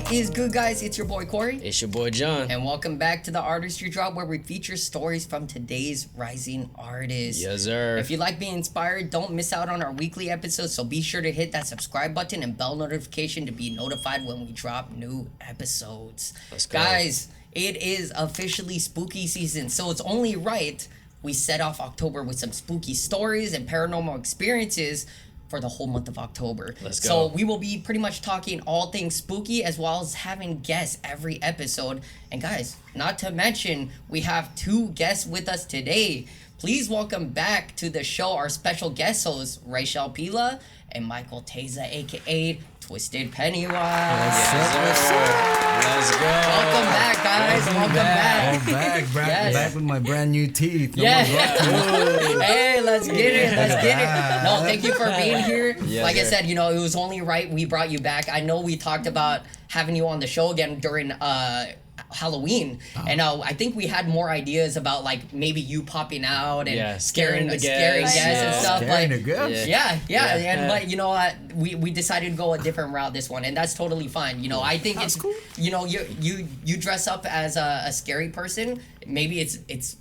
What is good, guys? It's your boy Corey. It's your boy John. And welcome back to the Artistry Drop, where we feature stories from today's rising artists. Yes, sir. If you like being inspired, don't miss out on our weekly episodes, so be sure to hit that subscribe button and bell notification to be notified when we drop new episodes. Let's go. Guys, it is officially spooky season, so it's only right we set off October with some spooky stories and paranormal experiences for the whole month of October. Let's go. So we will be pretty much talking all things spooky, as well as having guests every episode. And guys, not to mention, we have two guests with us today. Please welcome back to the show our special guest hosts, Rachel Pila and Michael Teza, aka Twisted Pennywise. Let's go. Welcome back, guys. Welcome back. I'm back, back with my brand new teeth. Hey, let's get it. Let's get it. No, thank you for being here. Yes, like I sir. said, it was only right we brought you back. I know we talked about having you on the show again during Halloween, and I think we had more ideas about like maybe you popping out and scaring guests and stuff. Scaring the guests? And but you know what, we decided to go a different route this one, and that's totally fine. You know, I think That's it's cool. You dress up as a scary person. Maybe it's it's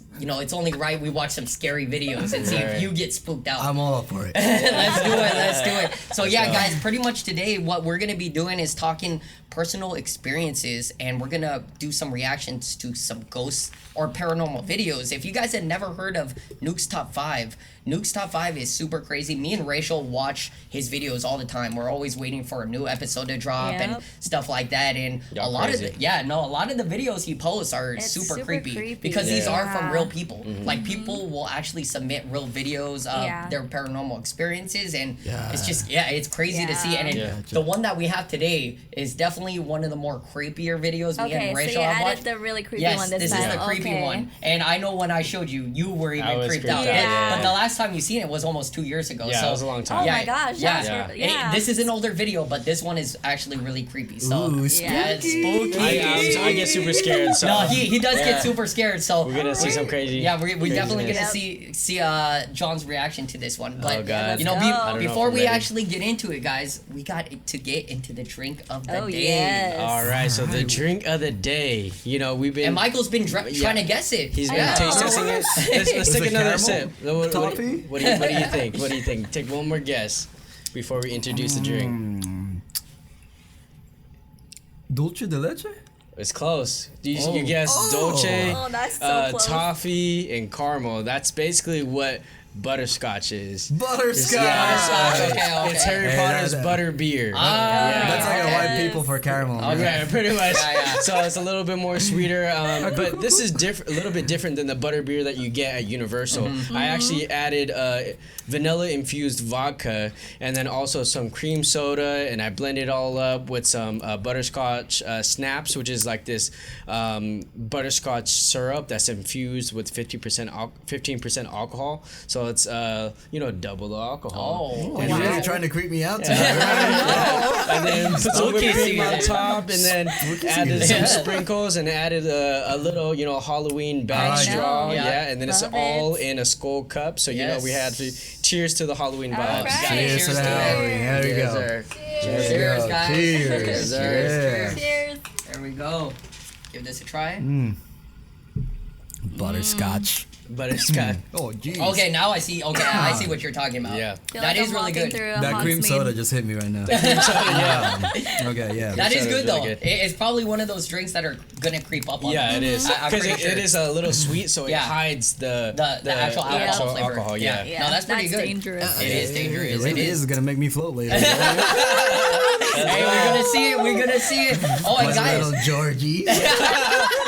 only right we watch some scary videos and see if you get spooked out. I'm all up for it. Let's do it. So guys, pretty much today what we're gonna be doing is talking personal experiences, and we're gonna do some reactions to some ghosts or paranormal videos. If you guys had never heard of Nukes Top 5, Nukes Top 5 is super crazy. Me and Rachel watch his videos all the time. We're always waiting for a new episode to drop and stuff like that. And Y'all a lot crazy. of the lot of the videos he posts are super creepy because these are from real people. Mm-hmm. Like people will actually submit real videos of their paranormal experiences, and it's just it's crazy to see. And the one that we have today is definitely one of the more creepier videos me and Rachel have watched. Added the really creepy Yes, one this time. is the creepy one. And I know when I showed you, you were even was creeped creeped out. out, yeah. But the last time you seen it was almost 2 years ago. Yeah, so it was a long time. Oh my gosh. This is an older video, but this one is actually really creepy. So Ooh, it's spooky. I get super scared. So No, he does get super scared. So we're gonna see some crazy. yeah, we're definitely gonna craziness. see John's reaction to this one. But God. you know, I don't know before if I'm we ready. actually get into it, guys, we got to get into the drink of the day. Yes. All right, so the drink of the day. You know, we've been. And Michael's been trying to guess it. He's been taste testing it. Let's Was take it another caramel? sip. What Toffee? do you think? What do you think? Take one more guess before we introduce the drink. Dulce de leche? It's close. You guessed dolce, Oh, that's so close. toffee, and caramel. That's basically what butterscotch is. Butterscotch! Okay. It's Harry Hey, Potter's that- butter beer. That's like a Okay. white people for caramel. man. Yeah, pretty much. Yeah. So it's a little bit more sweeter, but this is a little bit different than the butter beer that you get at Universal. I actually added vanilla infused vodka and then also some cream soda, and I blended it all up with some butterscotch snaps, which is like this butterscotch syrup that's infused with 15% alcohol. So it's double the alcohol. Oh, You're really trying to creep me out tonight. And then put some whipped Spooky cream on season. top, and then added some sprinkles, and added a little, Halloween bag I straw. know. Yeah, and then it's Love all it. in a skull cup. So we Yes. had to cheers to the Halloween vibes. All right. Cheers to Cheers the to it. Halloween. There we Yes, go. sir. Cheers, guys. Cheers. Cheers. Yeah. Cheers. There we go. Give this a try. Butterscotch. Butterscotch. Oh, jeez. Okay, now I see. Okay, I see what you're talking about. Yeah. Feel That like is I'm really walking good. through a That cream Hogsmeade. soda just hit me right now. Okay, yeah. That is soda is good though. really good. It's probably one of those drinks that are gonna creep up on Yeah, you. it is. I'm Because pretty it sure. is a little sweet, so it Yeah. hides the actual alcohol flavor. alcohol. Yeah. No, that's pretty good. Dangerous. It is dangerous. It It really is. is gonna make me float later. Hey, we're gonna see it. We're gonna see it. Oh, and My guys. little Georgie.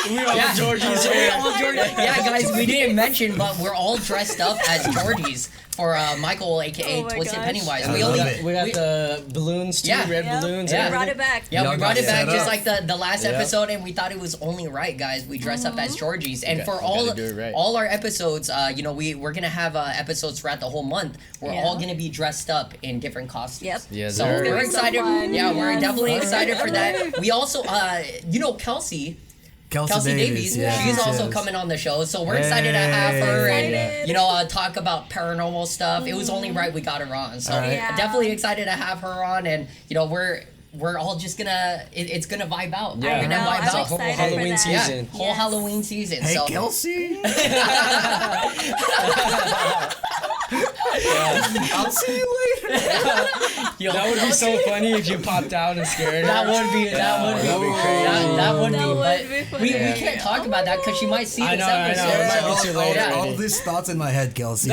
Yeah, Georgies so we're here. all yeah, guys, we didn't mention, but we're all dressed up as Georgies for Michael, aka Oh my Twisted gosh. Pennywise. I We love only it. We got the balloons too, Yeah. red Yep. balloons. Yeah. and Brought it everything. back. Yeah, we Y'all brought got it back set just up. like the last Yeah. episode, and we thought it was only right, guys. We dress up as Georgies, and for we gotta all do it right. all our episodes, we're gonna have episodes throughout the whole month. We're Yeah. all gonna be dressed up in different costumes. Yep. Yes, So sir. we're It's gonna be so excited. fun. Yeah, we're Yes. definitely excited for that. Alright. We also, Kelsey Kelsey Davies, yes, she's also yes. coming on the show, so we're excited to have her and Excited. talk about paranormal stuff. It was only right we got her on, so Alright. Yeah. definitely excited to have her on, and we're all just gonna it's gonna vibe out. Yeah. We're gonna I know, vibe I'm It's a out. whole excited Halloween for that. season. Whole Halloween season. Hey, so Kelsey. I'll see you later. yo, That would be so funny if you popped out and scared her. That would be that'd be crazy. That would That be. would But be funny. we can't talk about that because she might see I this know, I know. episode. It might so- be too late all already. these thoughts in my head, Kelsey.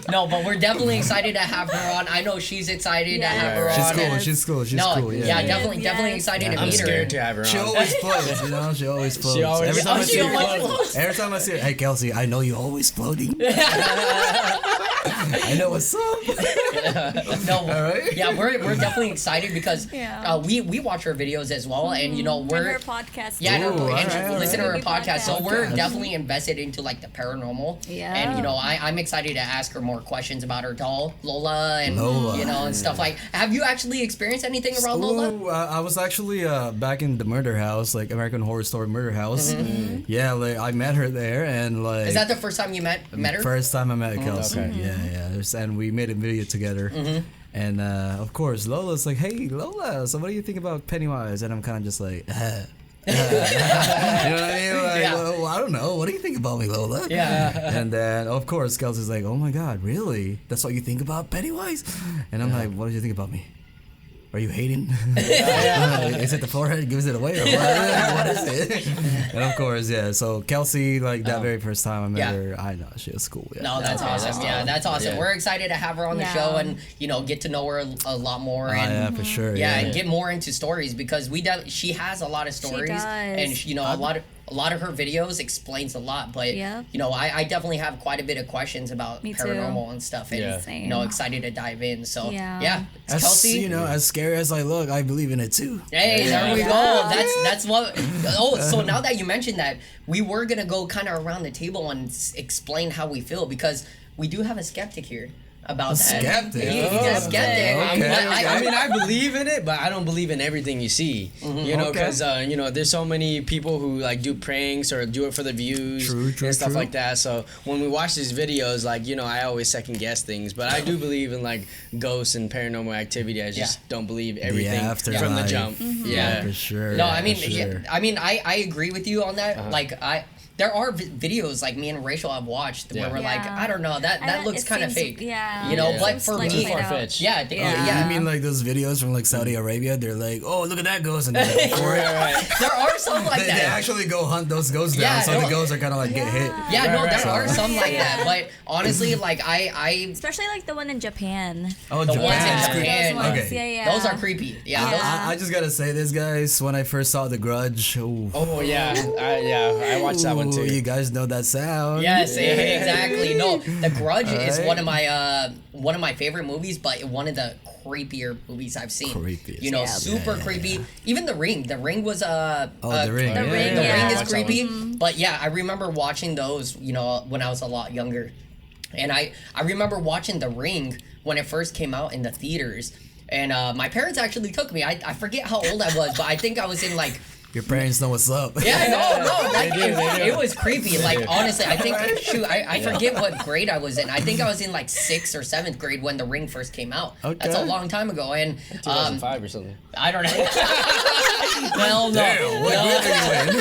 No, but we're definitely excited to have her on. I know she's excited to have her She's on. cool. Yes. She's cool. She's No, cool. yeah, Yeah. definitely Yes. excited to I'm meet scared to her. have her She on. always floats, you know. She always floats. She always- every time I she see her, always every time I see her, hey Kelsey, I know you always floating. I know what's up. No, right. yeah, we're definitely excited because Yeah. we watch her videos as well, and you know And we're her podcast. yeah, and, Ooh, her, and alright, listen to her alright. podcast. So we're Podcast. definitely invested into like the paranormal. Yeah. And you know, I'm excited to ask her more questions about her doll, Lola, and Lola, you know, and stuff like. Have you actually experienced anything around Lola? Ooh, I was actually back in the murder house, like American Horror Story Murder House. Yeah, like I met her there, and like Is that the first time you met her? first time I met Kelsey. Okay. Yeah. And we made a video together. And of course, Lola's like, "Hey, Lola, so what do you think about Pennywise?" And I'm kind of just like, you know what I mean? Like, Yeah. well, I don't know. What do you think about me, Lola? Yeah. And then, of course, Kelsey's like, "Oh my God, really? That's what you think about Pennywise?" And I'm like, "What do you think about me? Are you hating? Is it the forehead gives it away, or what? What is it?" And of course, yeah. So Kelsey, like that very first time I met Yeah. her, I know she was cool. Yeah. No, that's awesome. Yeah, that's awesome. Yeah. We're excited to have her on the Yeah. show and you know get to know her a lot more and yeah, for sure. yeah, Yeah. and get more into stories because she has a lot of stories does. and you know a lot of her videos explains a lot, but Yeah. you know I definitely have quite a bit of questions about Me too. paranormal and stuff and Yeah. you know excited to dive in. So Yeah. As, Kelsey. you know, as scary as I look, I believe in it too. Hey, there we Yeah. go. That's what. Oh, so now that you mentioned that, we were gonna go kind of around the table and explain how we feel because we do have a skeptic here about that. skeptic? He's Oh, a skeptic. okay. I mean, I believe in it, but I don't believe in everything you see. You know, Okay. because you know, there's so many people who like do pranks or do it for the views True, and stuff true. like that. So when we watch these videos, like you know, I always second guess things, but I do believe in like ghosts and paranormal activity. I just don't believe everything from the afterlife. jump. Yeah. For sure. No, I mean, for sure. yeah, I mean, I agree with you on that. Like, there are videos like me and Rachel have watched where Yeah. we're like, Yeah. I don't know, that looks it kind of seems- fake. Yeah. You know, Yeah. but Seems for like me, played out. far-fetched. yeah, Yeah. You mean like those videos from like Saudi Arabia? They're like, "Oh, look at that ghost," and they go for it. there are some like They that. actually go hunt those ghosts down, Yeah, so no. the ghosts are kind of like get hit. Yeah, Right, no, right. there are some like Yeah. that. But honestly, like I Especially like the one in Japan. Oh, The ones in Japan. Japan. Those ones. Okay. Yeah, yeah. those are creepy. Yeah, Yeah. those I just gotta say this, guys. When I first saw The Grudge, ooh, Oh yeah, I watched that one ooh, too. you guys know that sound? Yes, exactly. No, The Grudge is Alright. one of my favorite movies, but one of the creepier movies I've seen. Creepiest. You know, Yeah. super creepy. Even The Ring. The Ring was The Ring. The yeah, Ring, The yeah. Ring is Watch that one. creepy. But yeah, I remember watching those. You know, when I was a lot younger, and I remember watching The Ring when it first came out in the theaters. And my parents actually took me. I forget how old I was, but I think I was in like. Your parents know what's up. Yeah, no, like, They do. it was creepy. Like, honestly, I think, shoot, I forget what grade I was in. I think I was in like 6th or 7th grade when The Ring first came out. That's a Okay. long time ago, and 2005 or something. I don't know. Hell no. Damn, what grade are you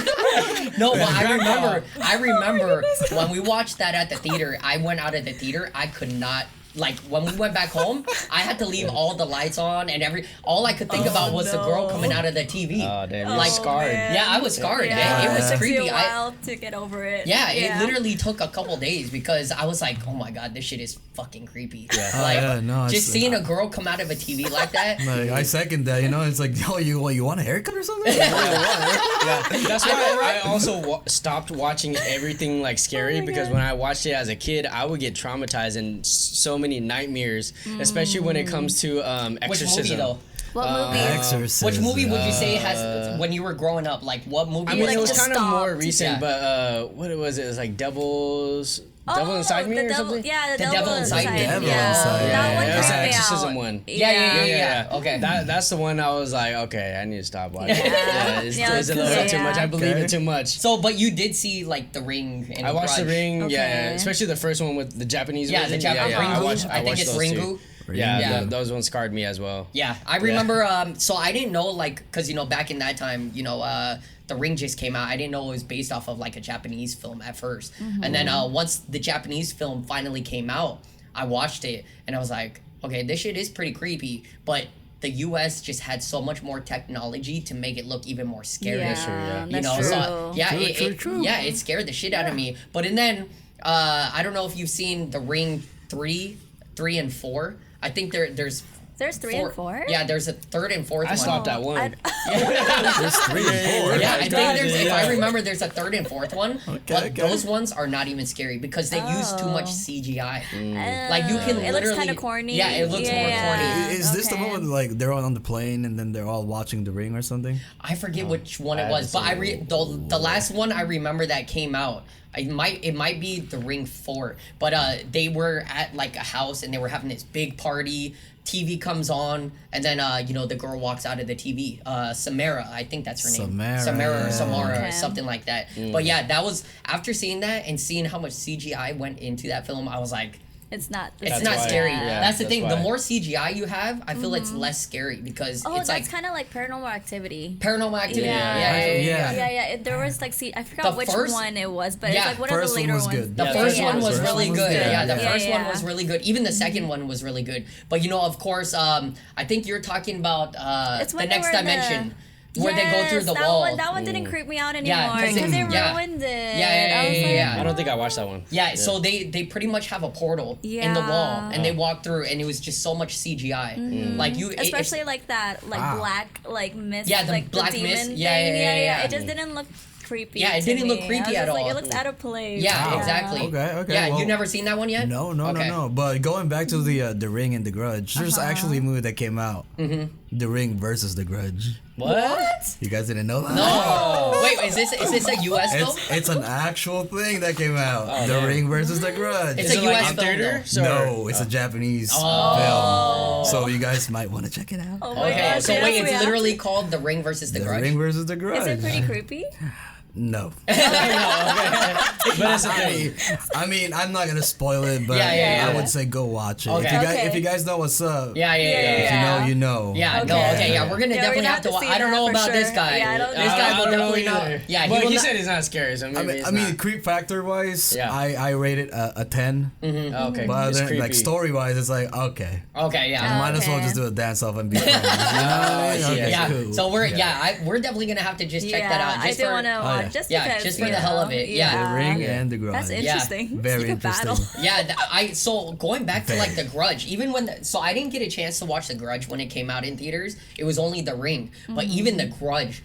in? No, but I remember when we watched that at the theater, I went out of the theater, I could not. Like when we went back home, I had to leave all the lights on and all I could think about was the girl coming out of the TV. Oh damn, you're Like, scarred. man. Yeah, I was scarred. Yeah. It was It took you creepy. a while to get over it. Yeah, it literally took a couple days because I was like, oh my god, this shit is fucking creepy. Yeah. Oh, Like, yeah, no, it's- just seeing a girl come out of a TV like that. Like, I second that. You know, it's like, oh, you want a haircut or something? That's why I also stopped watching everything like scary because when I watched it as a kid, I would get traumatized and so many nightmares, especially when it comes to Which exorcism. movie though? What movie? Exorcism. Which movie would you say has when you were growing up? Like what movie? I mean, was it was just kind of more stopped. recent, Yeah. but what was it? It was like Devil Inside Me the or devil, something? Yeah, The Devil Inside Me. Devil yeah. Inside Me. That one Yeah, it was creeped the me exorcism out. one. Yeah. Okay. That's the one I was like, okay, I need to stop watching. Yeah. It's Yeah, a little bit too yeah. much. I believe Okay. it too much. So, but you did see like The Ring and I watched The Grudge. Ring, yeah, Okay. especially the first one with the Japanese Yeah, version. the Japanese I Ringu. watched I think it's those two. Ringu. Yeah. Those ones scarred me as well. Yeah, I remember. So I didn't know, like, because back in that time, The Ring just came out. I didn't know it was based off of like a Japanese film at first, and then once the Japanese film finally came out, I watched it and I was like, okay, this shit is pretty creepy, but the U.S. just had so much more technology to make it look even more scary. Yeah, You that's know, true. so yeah, True. yeah, it scared the shit out of me. But and then I don't know if you've seen The Ring 3 and 4. I think there's 3 and 4? Yeah, there's a third and fourth I one. stopped at one. There's 3 and 4. Yeah, I think there's, if I Yeah. remember, there's a third and fourth one. But those ones are not even scary because they use too much CGI. Like you can It literally. looks kind of corny. Yeah, it looks more corny. Is this the Okay. one where like they're all on the plane and then they're all watching The Ring or something? I forget which one it I was, but haven't the last one I remember that came out. It might be The Ring 4, but they were at like a house and they were having this big party. TV comes on, and then the girl walks out of the TV. Samara, I think that's her name. Samara or yeah. Samara or Okay. something like that. But yeah, that was after seeing that and seeing how much CGI went into that film. I was like, It's not. it's That's not why. scary. Yeah, That's the that's thing. The why. more CGI you have, I feel it's less scary because Oh, it's that's like kind of like Paranormal Activity. Paranormal Activity. Yeah. Yeah. There was like, I forgot The which first- one it was, but Yeah, it's like one of first the one later was ones. good. The Yeah, first yeah. one was First really one was good. good. Yeah, the Yeah, first one yeah. was really good. Even the second one was really good. But of course, I think you're talking about It's the when they next were in the- dimension. Where they go through the that wall. One, that one didn't creep me out anymore Yeah, 'cause because they yeah. ruined it. Yeah, I was like, yeah. I don't think I watched that one. Yeah, so they pretty much have a portal in the wall, Yeah. and they walk through, and it was just so much CGI. Like especially like that, like black, like mist, Yeah, the like black the demon mist. thing. Yeah. It just didn't look creepy. Yeah, it to didn't look me. creepy I was at just like, all. It looked out of place. Yeah, exactly. Okay, Yeah, well- you never seen that one yet? No. Okay. But going back to the Ring and the Grudge, there's actually a movie that came out. The Ring versus the Grudge. What? You guys didn't know that? No. Wait, is this a U.S. film? It's an actual thing that came out. The damn. Ring versus the Grudge. It's Is a it like US in film, theater? though. No, it's a Japanese film. So you guys might want to check it out. Oh my Okay, gosh, so yes, wait, we it's have literally to. called The Ring versus the The Grudge. Ring versus the Grudge. Is it pretty creepy? No. But it's a thing. I mean, I'm not gonna spoil it, but Yeah. I would say go watch it. Okay. If you guys know what's up, Yeah. if you know, you know. Yeah, no, Okay. okay, yeah, we're gonna Yeah, definitely we're gonna have to. have to see I don't that know for about this sure. guy. Yeah, I don't- This guy will I don't know definitely not. either. Yeah, But will he not- said it's not scary, so maybe I mean, creep factor wise, Yeah. I rate it a 10. Oh, okay. But It's then, creepy. like story wise, it's like okay, Okay, yeah. might as well Okay. just do a dance off and be friends. You know what I mean? I see, Okay, Yeah, cool. so we're definitely gonna have to just check that out. I Just do for, want to watch yeah. just Yeah, because. just for you the hell of know, it, yeah. The Ring and the Grudge. That's interesting. Very It's like a interesting. battle. Yeah, so going back to like the Very. Grudge, even when so I didn't get a chance to watch the Grudge when it came out in theaters. It was only the Ring, but even the Grudge,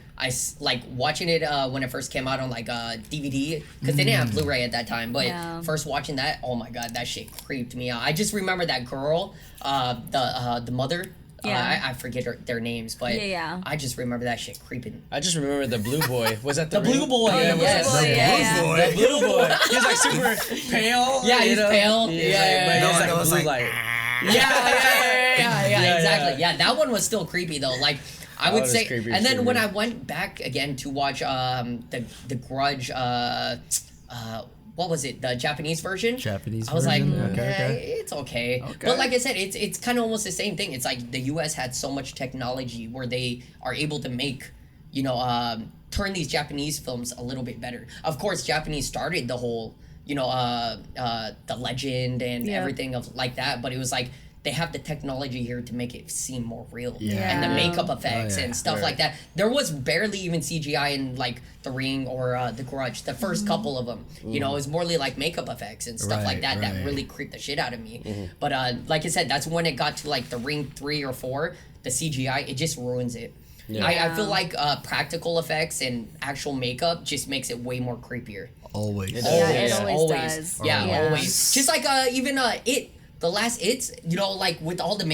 like watching it when it first came out on like DVD because they didn't have Blu-ray at that time. But Yeah. first watching that, oh my god, that shit creeped me out. I just remember that girl, the mother. Yeah. I forget their names, but Yeah. I just remember that shit creeping. I just remember the blue boy. Was that the The blue ring? boy. Yeah, Oh, the yes. blue boy, yeah. Blue boy. The blue boy. He's like super pale. Yeah, you he's know? pale. He's Yeah, like, yeah, but yeah. he's No, like no, a it's blue like- light. Yeah, Yeah, exactly. yeah. Yeah, that one was still creepy though. Like I That would was say, creepy, and then creepy. when I went back again to watch the Grudge, what was it? The Japanese version. Japanese I was version? like, Okay, okay. it's okay. Okay. But like I said, it's kind of almost the same thing. It's like the U.S. had so much technology where they are able to make, turn these Japanese films a little bit better. Of course, Japanese started the whole, the legend and Yeah. everything of like that. But it was like they have the technology here to make it seem more real. Yeah. And the makeup effects Oh, yeah. and stuff Right. like that. There was barely even CGI in like The Ring or The Grudge. The 1st couple of them, it was more like makeup effects and stuff like Right, that right. really creeped the shit out of me. But like I said, that's when it got to like The Ring 3 or 4. The CGI, it just ruins it. Yeah. I feel like practical effects and actual makeup just makes it way more creepier. Always. It Yeah, does. it always does. Yeah, Yeah. always. Just like even It, the last It's, like with all the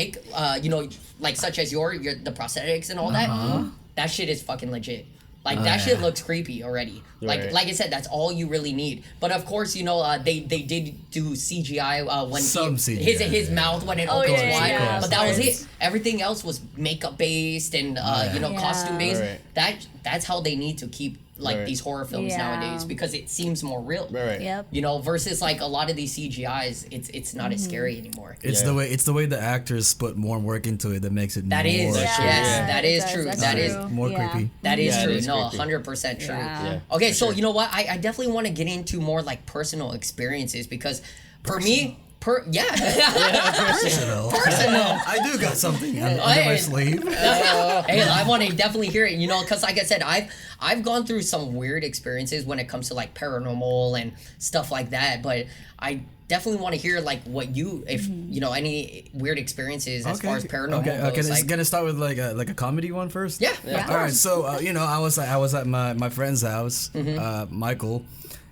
like such as your the prosthetics and all that shit is fucking legit. Like that shit looks creepy already. Right. Like I said, that's all you really need. But of course, they did do CGI when Some CGI, his yeah. mouth when it Oh, opens yeah, wide. yeah, But of that was course. it. Everything else was makeup based and Yeah. costume based. Right. That that's how they need to keep like Right. these horror films Yeah. nowadays, because it seems more real. Right. Yep. You know, versus like a lot of these CGIs, it's not as scary anymore. It's Yeah. the way the actors put more work into it that makes it That more is, That's true. yes, Yeah. that is true. That's That is true. more Yeah. creepy. that is Yeah, it true. is No, creepy. 100% true. Yeah. Okay, so you know what? I definitely want to get into more like personal experiences, because for me, Personal. I do got something under my Hey. sleeve. Hey, I want to definitely hear it, you know, because like I said, I've gone through some weird experiences when it comes to like paranormal and stuff like that, but I definitely want to hear like what you, if you know, any weird experiences as far as paranormal Okay, goes. this is Like, gonna start with like a comedy one first. yeah, Yeah. of All right, course. so you know, I was at my friend's house, Michael,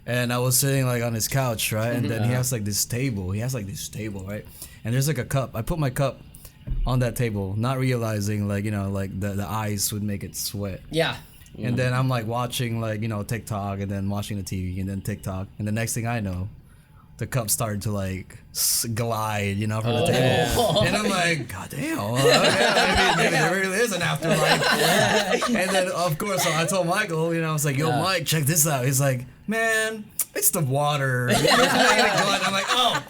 and I was sitting like on his couch, right? And then he has like this table. He has like this table, right? And there's like a cup. I put my cup on that table, not realizing like, you know, like the ice would make it sweat. Yeah. And then I'm like watching like, you know, TikTok, and then watching the TV, and then TikTok, and the next thing I know, the cup started to like glide, you know, from the table. And I'm like, God damn, okay, maybe there really is an afterlife. And then of course I told Michael, you know, I was like, yo, Mike, check this out. He's like, man, it's the water. It's making it glide. I'm like, oh,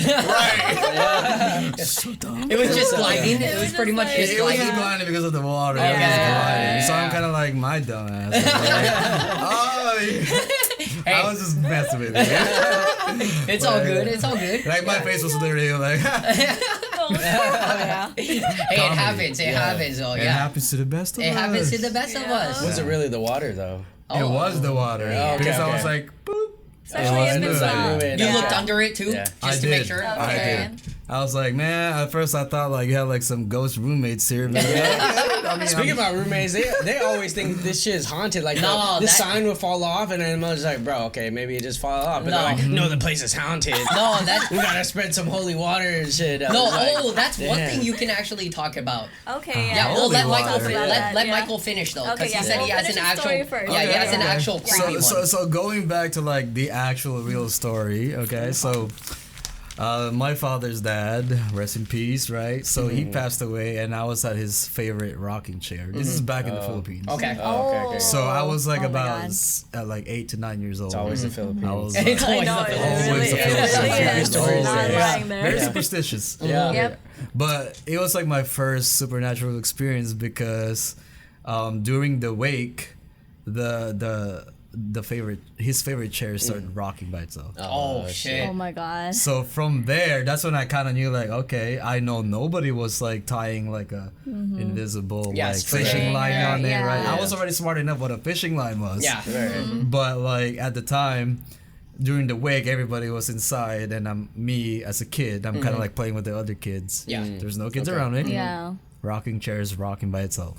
right. So dumb. It was just gliding. It was pretty much like- just It was just gliding. gliding because of the water. Okay. It was gliding. Yeah. So I'm kind of like my dumb ass. Hey, I was just messing with it. it's all good. It's all good. Like my face was literally like, Oh, yeah. Hey, it happens. It happens. Oh it yeah. happens to the best of us. It happens to the best of us. Was it really the water though? It was the water. okay, Because I was okay. like, boop. Especially if was it's like not. moving. You Yeah. looked under it too, Yeah. just to make sure. I Okay. did. I was like, man, at first I thought like you had like some ghost roommates here. But I mean, Speaking about roommates, they always think this shit is haunted. Like No, the that- sign will fall off, and then I'm just like, bro, okay, maybe it just fall off. But No. they're like, no, the place is haunted. No, that's We gotta spread some holy water and shit. I no. was like, Oh, that's one damn. thing you can actually talk about. Okay, yeah. Yeah, well, Holy let water. Michael Talk about let that, yeah. Michael finish though, because Okay, he yeah. said We'll he has an finish the actual. story first. Yeah, he Okay, has an okay. actual creepy one. So going back to like the actual real story, okay? So my father's dad, rest in peace, right? So he passed away, and I was at his favorite rocking chair. This is back in the Philippines. Okay. Oh, okay. So I was like Oh my about God. at like 8 to 9 years old. It's always the I Philippines. was It's I always know, the it Philippines. Always the really is. Philippines. It really is. Stories Not there. lying there. very superstitious. Yeah. Yep. But it was like my first supernatural experience because during the wake, his favorite chair started rocking by itself. Oh shit. Oh my god. So from there, that's when I kind of knew like, okay, I know nobody was like tying like a invisible Yeah, like string. fishing line Yeah, on there, right? yeah. I was already smart enough what a fishing line was. Yeah. Right. But like at the time, during the wake, everybody was inside, and me as a kid, I'm kind of like playing with the other kids. Yeah. There's no kids around me. Yeah. Rocking chairs rocking by itself.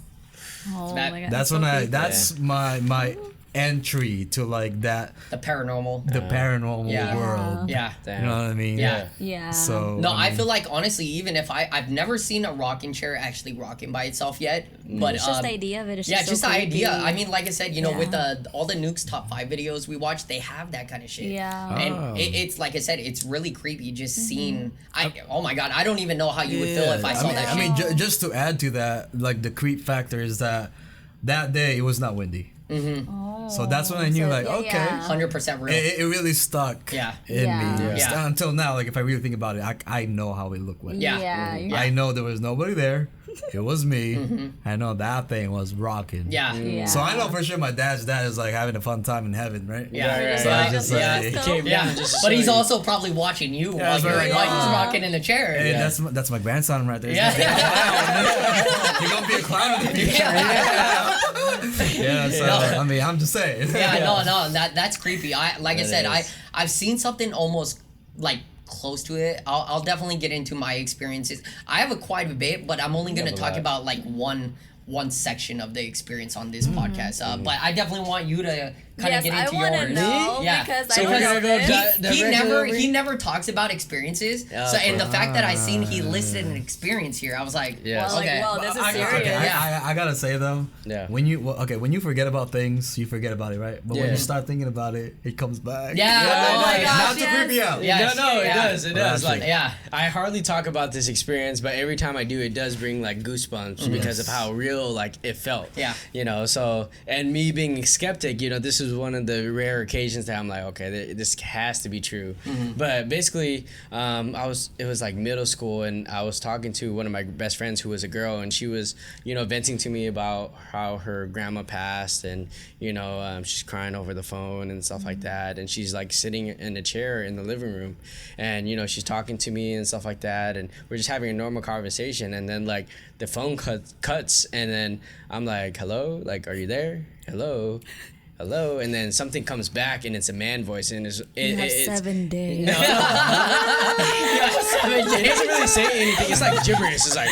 Oh That- my god. That's so when creepy. that's my entry to like that The paranormal. the paranormal Yeah. world. Yeah. You know what I mean? Yeah. Yeah. So No, I feel like honestly, even if I've never seen a rocking chair actually rocking by itself yet, but It's just the idea of it. It's yeah, just just so the idea. creepy. I mean, like I said, you know, with Yeah. all the Nukes top 5 videos we watch, they have that kind of shit. Yeah. And Oh. it's like I said, it's really creepy just seeing. Oh my god, I don't even know how you would feel if I saw mean, that I shit. mean, just to add to that, like the creep factor is that day it was not windy. So that's when I knew, like, yeah, okay, yeah. 100% real. it really stuck Yeah. in Yeah. me. Yeah. Still, until now, like if I really think about it, I know how it looked like. Yeah. Yeah. Yeah. I know there was nobody there. It was me. I know that thing was rocking. Yeah. Yeah. So I know for sure my dad's dad is like having a fun time in heaven, right? Yeah. So I just Yeah. like, Yeah. Came Yeah, down just to but show he's you. also probably watching you while that's you're right. while he's Yeah. rocking in the chair. hey, Yeah. that's my grandson right there. Yeah. He's gonna be a clown in the future. Yeah. So I mean, I'm just saying. Yeah, no, that's creepy. I said, is. I've seen something almost like close to it. I'll definitely get into my experiences. I have quite a bit, but I'm only gonna have a talk lot. about like one section of the experience on this podcast. But I definitely want you to kind of Yes, get I into want to yours. know Yeah. because So I we're don't know gonna go this. directly He over? never talks about experiences. Yeah, So and the okay. fact that I seen he listed an experience here, I was like, Yeah. Well, like, okay. whoa, this is I, serious. okay, Yeah. I gotta say though, Yeah. when you forget about things, you forget about it, right? But when Yeah. you start thinking about it, it comes back. Yeah. Oh my Yeah. gosh, Not to yes. creep you out. Yeah. No, it Yeah. does. It Well, does. Like, Yeah. I hardly talk about this experience, but every time I do, it does bring like goosebumps because of how real real like it felt. Yeah. You know, so, and me being a skeptic, you know, this is one of the rare occasions that I'm like, okay, this has to be true. But basically, it was like middle school, and I was talking to one of my best friends who was a girl, and she was, you know, venting to me about how her grandma passed, and, you know, she's crying over the phone and stuff like that. And she's like sitting in a chair in the living room, and, you know, she's talking to me and stuff like that. And we're just having a normal conversation. And then like the phone cuts, and then I'm like, hello, like, are you there? Hello. And then something comes back, and it's a man voice, and it's 7 days. No. It doesn't really say anything. It's like gibberish. It's like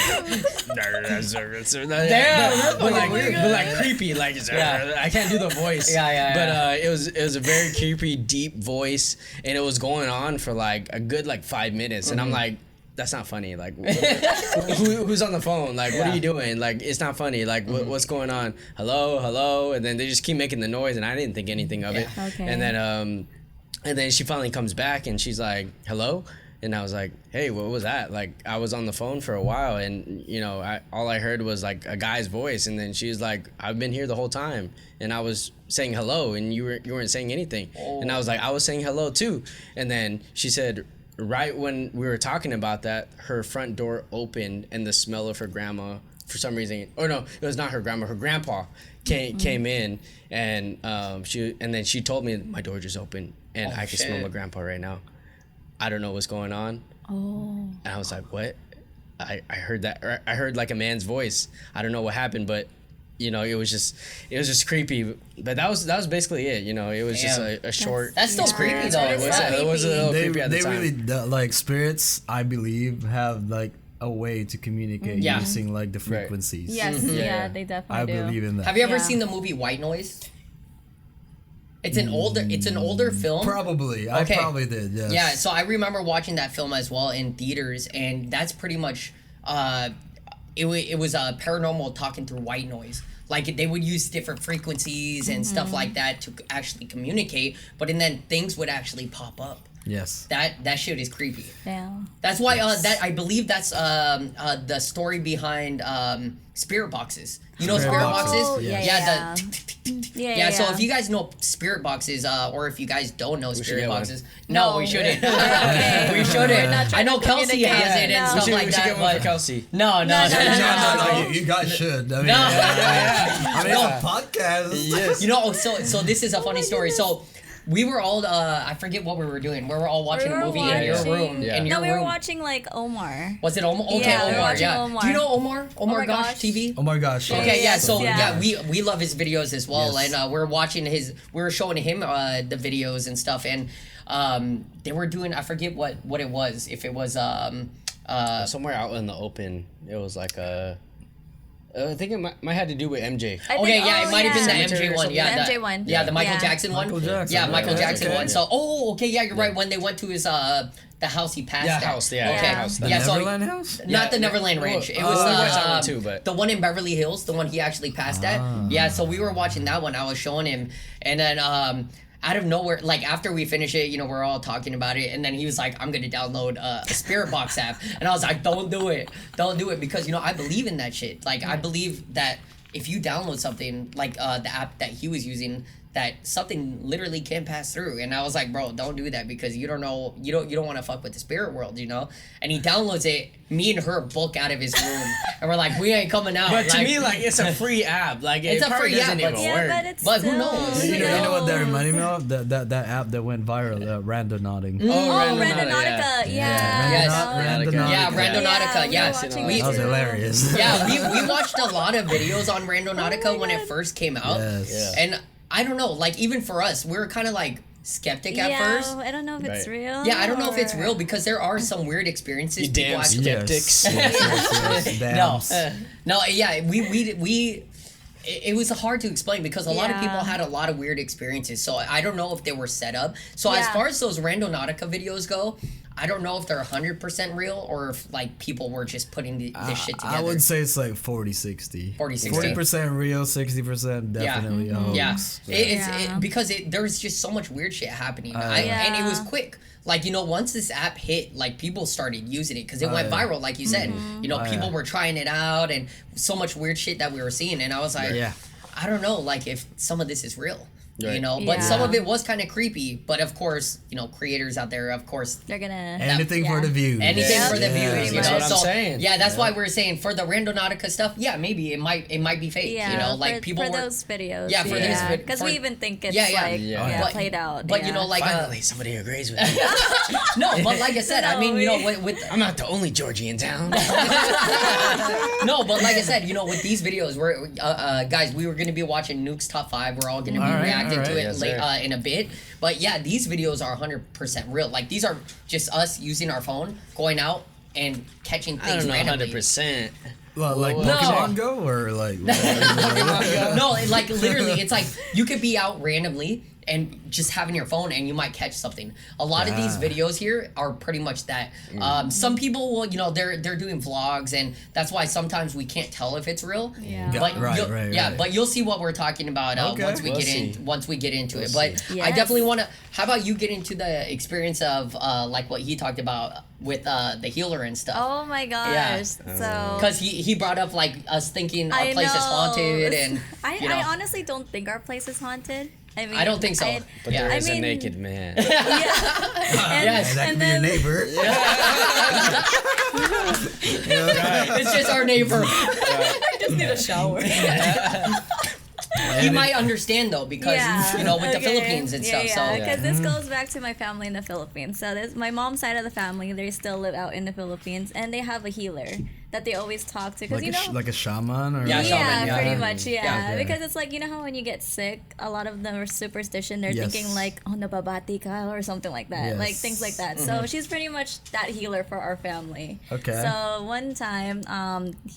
but like creepy. Like I can't do the voice. But it was a very creepy, deep voice, and it was going on for like a good like 5 minutes, and I'm like, that's not funny. Like, who's on the phone? Like, what are you doing? Like, it's not funny. Like, what's going on? Hello, and then they just keep making the noise, and I didn't think anything of it. Okay. And then she finally comes back, and she's like, hello, and I was like, hey, what was that? Like, I was on the phone for a while, and you know, all I heard was like a guy's voice, and then she's like, I've been here the whole time, and I was saying hello, and you weren't saying anything, and I was like, I was saying hello too, and then she said, right when we were talking about that, her front door opened, and the smell of her grandma, for some reason, no, it was not her grandma, her grandpa came in, and then she told me, my door just opened, and I can smell my grandpa right now. I don't know what's going on. And I was like, what? I heard that. I heard like a man's voice. I don't know what happened, but you know, it was just creepy. But that was basically it. You know, it was just a short. That's still creepy though. It was a little creepy at the time. They really like spirits, I believe, have like a way to communicate using like the frequencies. Yes, they definitely I do. believe in that. Have you ever seen the movie White Noise? It's an older film. Probably. Okay. I probably did, yes. Yeah, so I remember watching that film as well in theaters, and that's pretty much it was a paranormal talking through white noise. Like they would use different frequencies and stuff like that to actually communicate, but then things would actually pop up. Yes. That shit is creepy. Yeah. That's why that I believe that's the story behind spirit boxes. You know spirit boxes? Oh, yeah. Yeah, so if you guys know spirit boxes, or if you guys don't know spirit get one. boxes, no, we shouldn't. Okay. We shouldn't. We're not I know trying to Kelsey has it and communicate. stuff like We should that. get one for But Kelsey. no. No, you guys should. I mean, I mean, it's a podcast. Yes. You know, so this is a funny story. So we were all, I forget what we were doing. We were all watching a movie in your room. Yeah. In your No, we were room. watching like Omar. Was it Omar? Okay, Yeah, we were Omar. watching Yeah. Omar. Do you know Omar? Omar my Gosh gosh. TV. Oh my gosh. Okay, yeah. So Yeah. we love his videos as well, Yes. and we're watching we were showing him the videos and stuff, and they were doing, I forget what it was. If it was Somewhere out in the open, it was like I think it might have to do with MJ. I think- Okay, yeah, it might have been the Cemetery MJ or one. something. Yeah, The MJ one. Yeah, the Michael Yeah. Jackson one. Michael Jackson, Yeah, Michael yeah, Jackson okay. one. So, okay, yeah, you're right. When they went to his the house he passed at. House, yeah, Okay. house. The Yeah, so Neverland House? not the Neverland Ranch. It was we watched that one too, but the one in Beverly Hills, the one he actually passed at. Yeah, so we were watching that one. I was showing him, and then out of nowhere, like after we finish it, you know, we're all talking about it, and then he was like, "I'm gonna download a Spirit Box app," and I was like, "Don't do it, because you know I believe in that shit. Like I believe that if you download something like the app that he was using." That something literally can pass through, and I was like, bro, don't do that because you don't know, you don't want to fuck with the spirit world, you know. And he downloads it. Me and her book out of his room, and we're like, we ain't coming out. But to me, like, it's a free app. Like, It's it a probably free doesn't app, even but- work. but it's But who still, knows? You know? know what that reminded me of? That app that went viral, Randonauting. Randonautica. Yeah. Randonautica. Yeah, Randonautica. we Yeah, were watching we, it That was too. hilarious. yeah, we watched a lot of videos on Randonautica when it first came out, Yes. Yeah. and I don't know, like even for us, we were kind of like skeptic at first. I don't know if it's Right. real. Yeah, I don't know if it's or- real because there are some weird experiences. You people damn actually- skeptics. Yes. No, Damn. no, yeah, we. It was hard to explain because a lot of Yeah. people had a lot of weird experiences. So I don't know if they were set up. So as Yeah. far as those Randonautica videos go, I don't know if they're 100% real or if like people were just putting this shit together. I would say it's like 40-60. 40% real, 60% definitely a hoax. Because there's just so much weird shit happening. And it was quick. Like, you know, once this app hit, like, people started using it because it went viral, like you said. You know, people were trying it out and so much weird shit that we were seeing. And I was like, I don't know, like, if some of this is real. Right. You know, but some of it was kind of creepy. But of course, you know, creators out there, of course, they're gonna anything for the views. Anything for the views. You know, that's what I'm saying. Yeah, that's why we're saying for the Randonautica stuff. Yeah, maybe it might be fake. Yeah, you know, like for, people for were those videos. Yeah, for these because we even think it's like played out. But you know, like finally somebody agrees with me. No, but like I said, I mean, you know, with I'm not the only Georgie in town. No, but like I said, you know, with these videos, we're guys, we were gonna be watching Nukes top 5. We're all gonna be reacting to it in a bit. But yeah, these videos are 100% real. Like, these are just us using our phone, going out and catching things randomly. 100%. Well, like Pokemon Go or like No, like literally, it's like you could be out randomly and just having your phone and you might catch something. A lot of these videos here are pretty much that. Some people will, you know, they're doing vlogs, and that's why sometimes we can't tell if it's real. Yeah. But but you'll see what we're talking about once we get into it. But I definitely want to. How about you get into the experience of like what he talked about with the healer and stuff? Oh my gosh! Yeah. So because he brought up like us thinking our place is haunted, and I honestly don't think our place is haunted. I mean, I don't think so. But there is a naked man. And that could be your neighbor. It's just our neighbor. I just need a shower. He might understand though, because you know, with the Philippines and stuff. So because this goes back to my family in the Philippines. So this my mom's side of the family, they still live out in the Philippines, and they have a healer that they always talk to. Because like like a shaman or shaman, pretty much, because it's like, you know how when you get sick, a lot of them are superstition. They're thinking like, oh, nababati ka or something like that, like things like that. So she's pretty much that healer for our family. Okay. So one time,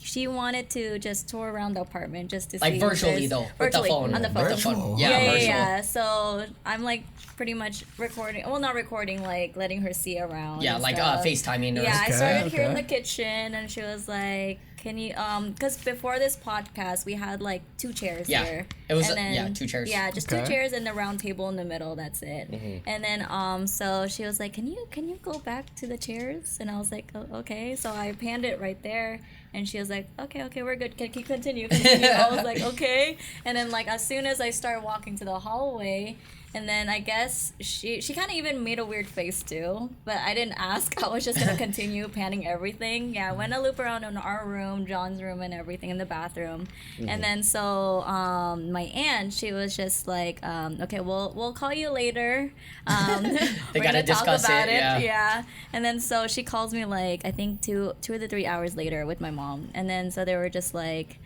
she wanted to just tour around the apartment just to like see virtually though, with the phone. On the phone. Virtual. Yeah. So I'm like pretty much recording. Well, not recording, like letting her see around. Yeah, like FaceTiming. Yeah, I started here in the kitchen, and she was like, "Can you because before this podcast we had like 2 chairs here. It was and then, 2 chairs. Yeah, just 2 chairs and the round table in the middle. That's it. And then so she was like, "Can you go back to the chairs?" And I was like, oh, "Okay." So I panned it right there. And she was like, okay, we're good. Can you continue? I was like, okay. And then like as soon as I started walking to the hallway, and then I guess she kind of even made a weird face too, but I didn't ask. I was just gonna continue panning everything. Yeah, I went a loop around in our room, John's room, and everything in the bathroom. And then so my aunt, she was just like, okay, we'll call you later. They gotta discuss it. Yeah. And then so she calls me like I think 2 or 3 hours later with my mom, and then so they were just like,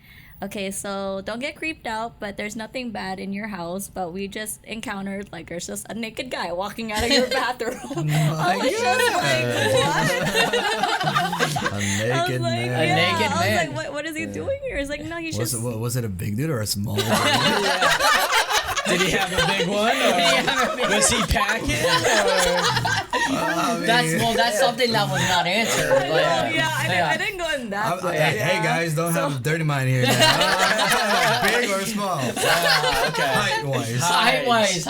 okay, so don't get creeped out, but there's nothing bad in your house, but we just encountered like there's just a naked guy walking out of your bathroom. I was just like, what? A naked man. I was like, what is he doing here? He's like, no, he's just. Was it a big dude or a small dude? Did he have a big one? Or was he packing? That's something that was not answered. I didn't go in that way. Hey guys, don't have a dirty mind here. Big or small? Height wise.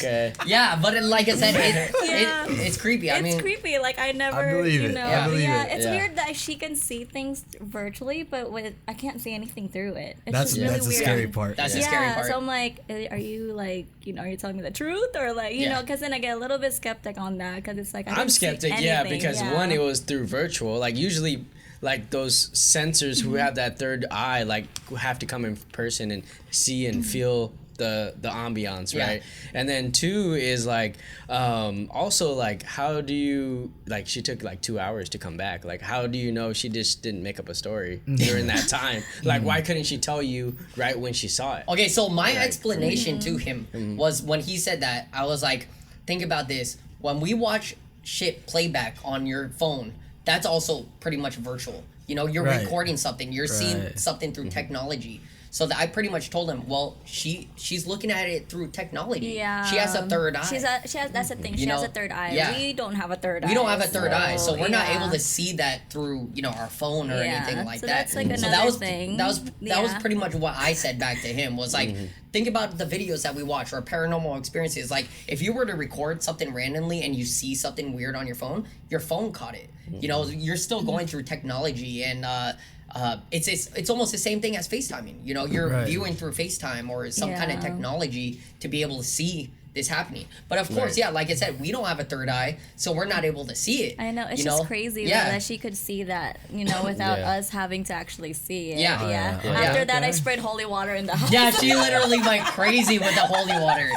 Okay. Yeah, but like I said, it's creepy. It's creepy. Like I never, I believe it. It's weird that she can see things virtually, but I can't see anything through it. It's really that's the weird. scary part. That's the scary part. So I'm like, are you like, are you telling me the truth, or like, you know? Because then I get a little bit skeptic on that, because it's like I'm skeptic, because one, it was through virtual. Like usually, like those sensors who have that third eye, like have to come in person and see and feel the ambiance, right? And then 2 is like also like, how do you, like, she took like 2 hours to come back. Like, how do you know she just didn't make up a story during that time? Like, why couldn't she tell you right when she saw it? Okay, so my explanation to him was when he said that, I was like, think about this. When we watch shit playback on your phone, that's also pretty much virtual. You know, you're recording something, you're seeing something through technology. So that I pretty much told him, well, she's looking at it through technology. Yeah. She has a third eye. That's the thing. She has a third eye. Yeah. We don't have a third eye. We don't have a third eye, so we're not yeah. able to see that through, our phone or anything like so that. That's like so another that was thing. that was Yeah. pretty much what I said back to him was like, think about the videos that we watch or paranormal experiences. Like, if you were to record something randomly and you see something weird on your phone caught it. You're still going through technology, and it's almost the same thing as FaceTiming. You're Right. viewing through FaceTime or some kind of Yeah. technology to be able to see this happening. But of course, like I said, we don't have a third eye, so we're not able to see it. I know, it's just crazy that she could see that, without us having to actually see it. Yeah. Oh, yeah. yeah. After that, I Okay. sprayed holy water in the house. Yeah, she literally went crazy with the holy water.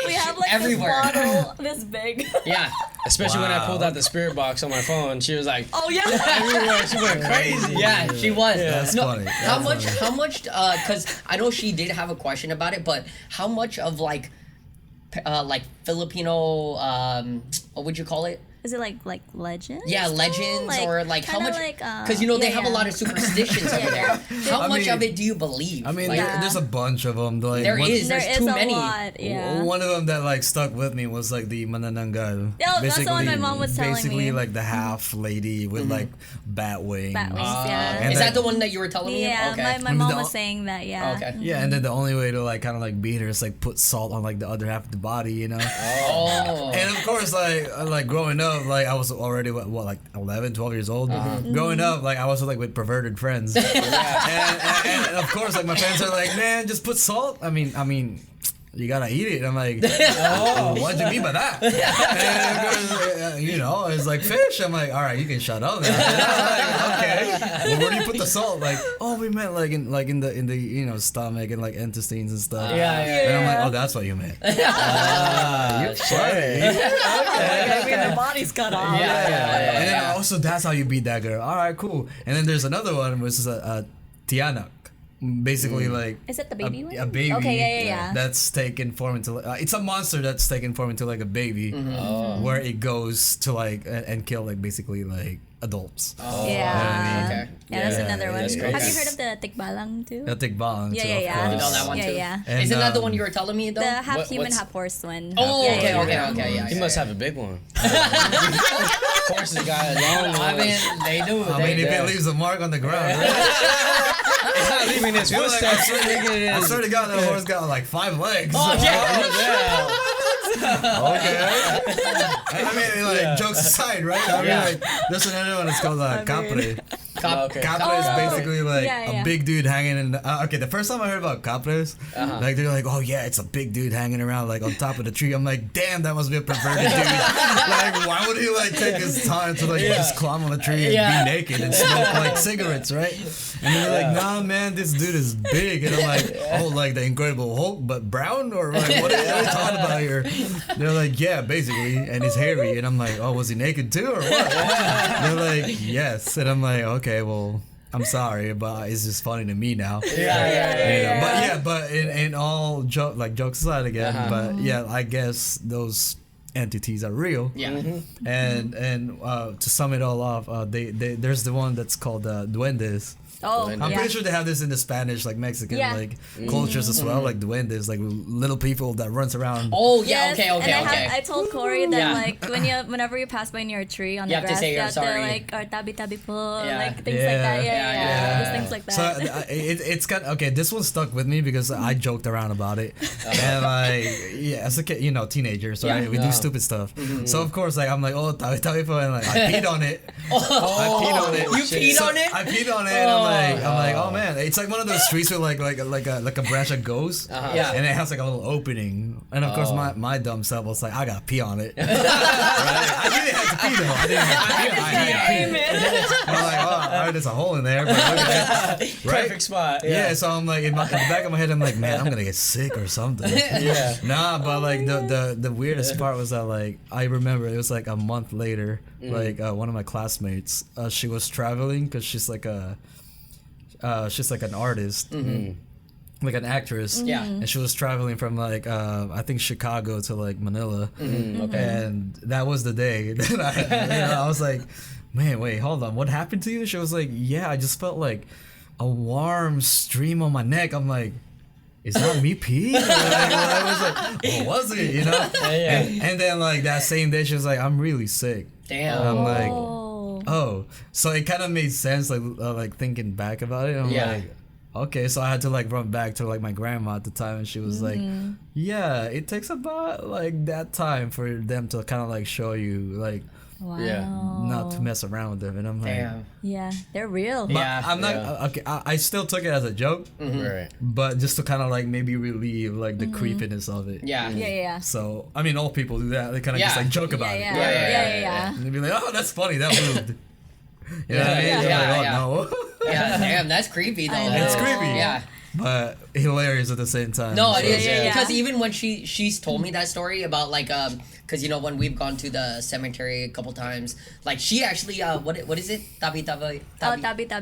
We have like everywhere. this bottle this big. Yeah. Especially when I Wow. pulled out the spirit box on my phone, she was like, Oh yeah. everywhere. She went crazy. Yeah, she was. That's funny. How That's much, because I know she did have a question about it, but how much of like Filipino, what would you call it? Is it like legends? Yeah, legends or like how kinda much? like, Because they have a lot of superstitions over there. How I much mean- of it do you believe? I mean, Like, there's a bunch of them. Like, There one, is. There There's is too a many. lot. Yeah. One of them that like stuck with me was like the manananggal. Oh, that's the one my mom was telling basically me. like the half lady with like bat wings. Bat wings, yeah. And Is then- that the one that you were telling me? Yeah, Okay. my I mean, mom the- was saying that. Yeah. Okay. Yeah, and then the only way to like kind of like beat her is like put salt on like the other half of the body, Oh. And of course, like growing up, like I was already what like 11, 12 years old. Growing up, like I was like with perverted friends, and of course, like my friends are like, man, just put salt. I mean. You gotta eat it. I'm like, what do you mean by that? And of course, it's like fish. I'm like, all right, you can shut up now. I'm like, okay, well, where do you put the salt? Like, oh, we meant like in the stomach and like intestines and stuff. And I'm like, oh, that's what you meant. You're funny. Maybe their body's cut off. And then also that's how you beat that girl. All right, cool. And then there's another one which is a tianak. Basically, like Is that the baby one? a baby. Okay, yeah. That's taken form into. It's a monster that's taken form into like a baby, where it goes to like and kill like basically like adults. Yeah. Okay. Yeah, that's Yeah, another one. that's Have you crazy. heard of the tikbalang too? The tikbalang. Yeah, so yeah, of yeah. course. You know that one yeah, too? yeah. And, Isn't that the one you were telling me though? The half human, what's- half horse one. Oh, Yeah, okay, yeah, okay, yeah. okay, yeah. He must have a big one. Horses got a long I one. mean, they do. I they mean, if do. it leaves a mark on the ground, right? It's not leaving his Like, footsteps. I swear to God, that horse got like 5 legs. Oh, yeah. Okay. I mean, like jokes aside, right? I mean, Yeah. like there's another one that's called capre. Okay. Capre is basically like Yeah, yeah. a big dude hanging in. Okay, the first time I heard about capres, like they're like, oh yeah, it's a big dude hanging around like on top of the tree. I'm like, damn, that must be a perverted dude. Like, why would he like take his time to like just climb on a tree and Yeah. be naked and smoke like cigarettes, right? And they're like, nah, man, this dude is big. And I'm like, oh, like the Incredible Hulk, but brown, or like what are you talking about here? They're like, yeah, basically, and he's hairy. And I'm like, oh, was he naked too, or what? They're like, yes. And I'm like, okay, well, I'm sorry, but it's just funny to me now. But in all jokes aside again, but yeah, I guess those entities are real. Yeah. And to sum it all off, there's the one that's called duendes. Oh, I'm yeah. pretty sure they have this in the Spanish, like Mexican, Yeah. like cultures as well, like duendes, like little people that runs around. Oh yeah. Yes, Okay. and Okay. I told Corey that Yeah. like whenever you pass by near a tree on You the have to grass, say you you're have sorry. to like or tabi tabi po, Yeah. like things like that. Yeah, Yeah. Just things like that. So it's kind of okay. This one stuck with me because I joked around about it, and like as a kid, teenagers, right? Yeah. We do stupid stuff. So of course, like I'm like, oh, tabi tabi po, and like I peed on it. I peed on it. You peed on it? I peed on it, and I'm like, oh man, it's like one of those streets with like a branch that goes, Yeah. and it has like a little opening, and of course my dumb self was like, I gotta pee on it. Right? I didn't have to pee though. I didn't have to pee. I had to pee. I'm like, oh, all right, there's a hole in there, but look at that. Right? Perfect spot. Yeah, so I'm like in the back of my head, I'm like, man, I'm gonna get sick or something. Yeah. Nah, but like the weirdest part was that like I remember it was like a month later, like one of my classmates, she was traveling because she's like an artist. Like an actress, Yeah. and she was traveling from like I think Chicago to like Manila, and that was the day that I was like, man, wait, hold on, what happened to you? She was like, yeah, I just felt like a warm stream on my neck. I'm like, is that me peeing? I was like, what was it? You know? And then like that same day, she was like, I'm really sick. Damn. And I'm like, oh. So it kind of made sense, like thinking back about it. I'm like, okay. So I had to like run back to like my grandma at the time, and she was like, yeah, it takes about like that time for them to kind of like show you like. Wow. Not to mess around with them, and I'm like, Damn. Yeah, they're real. But I'm not okay. I still took it as a joke, Right. but just to kind of like maybe relieve like the creepiness of it. Yeah. So I mean, all people do that. They kind of just like joke about it. Yeah. And they'd be like, "Oh, that's funny. That moved." You know what I mean? Yeah. Like, oh, no. Yeah, damn, that's creepy though. It's creepy. Yeah. But hilarious at the same time. No, so. it is because even when she's told me that story about like because you know when we've gone to the cemetery a couple times, like she actually what is it? Tabi. Tabi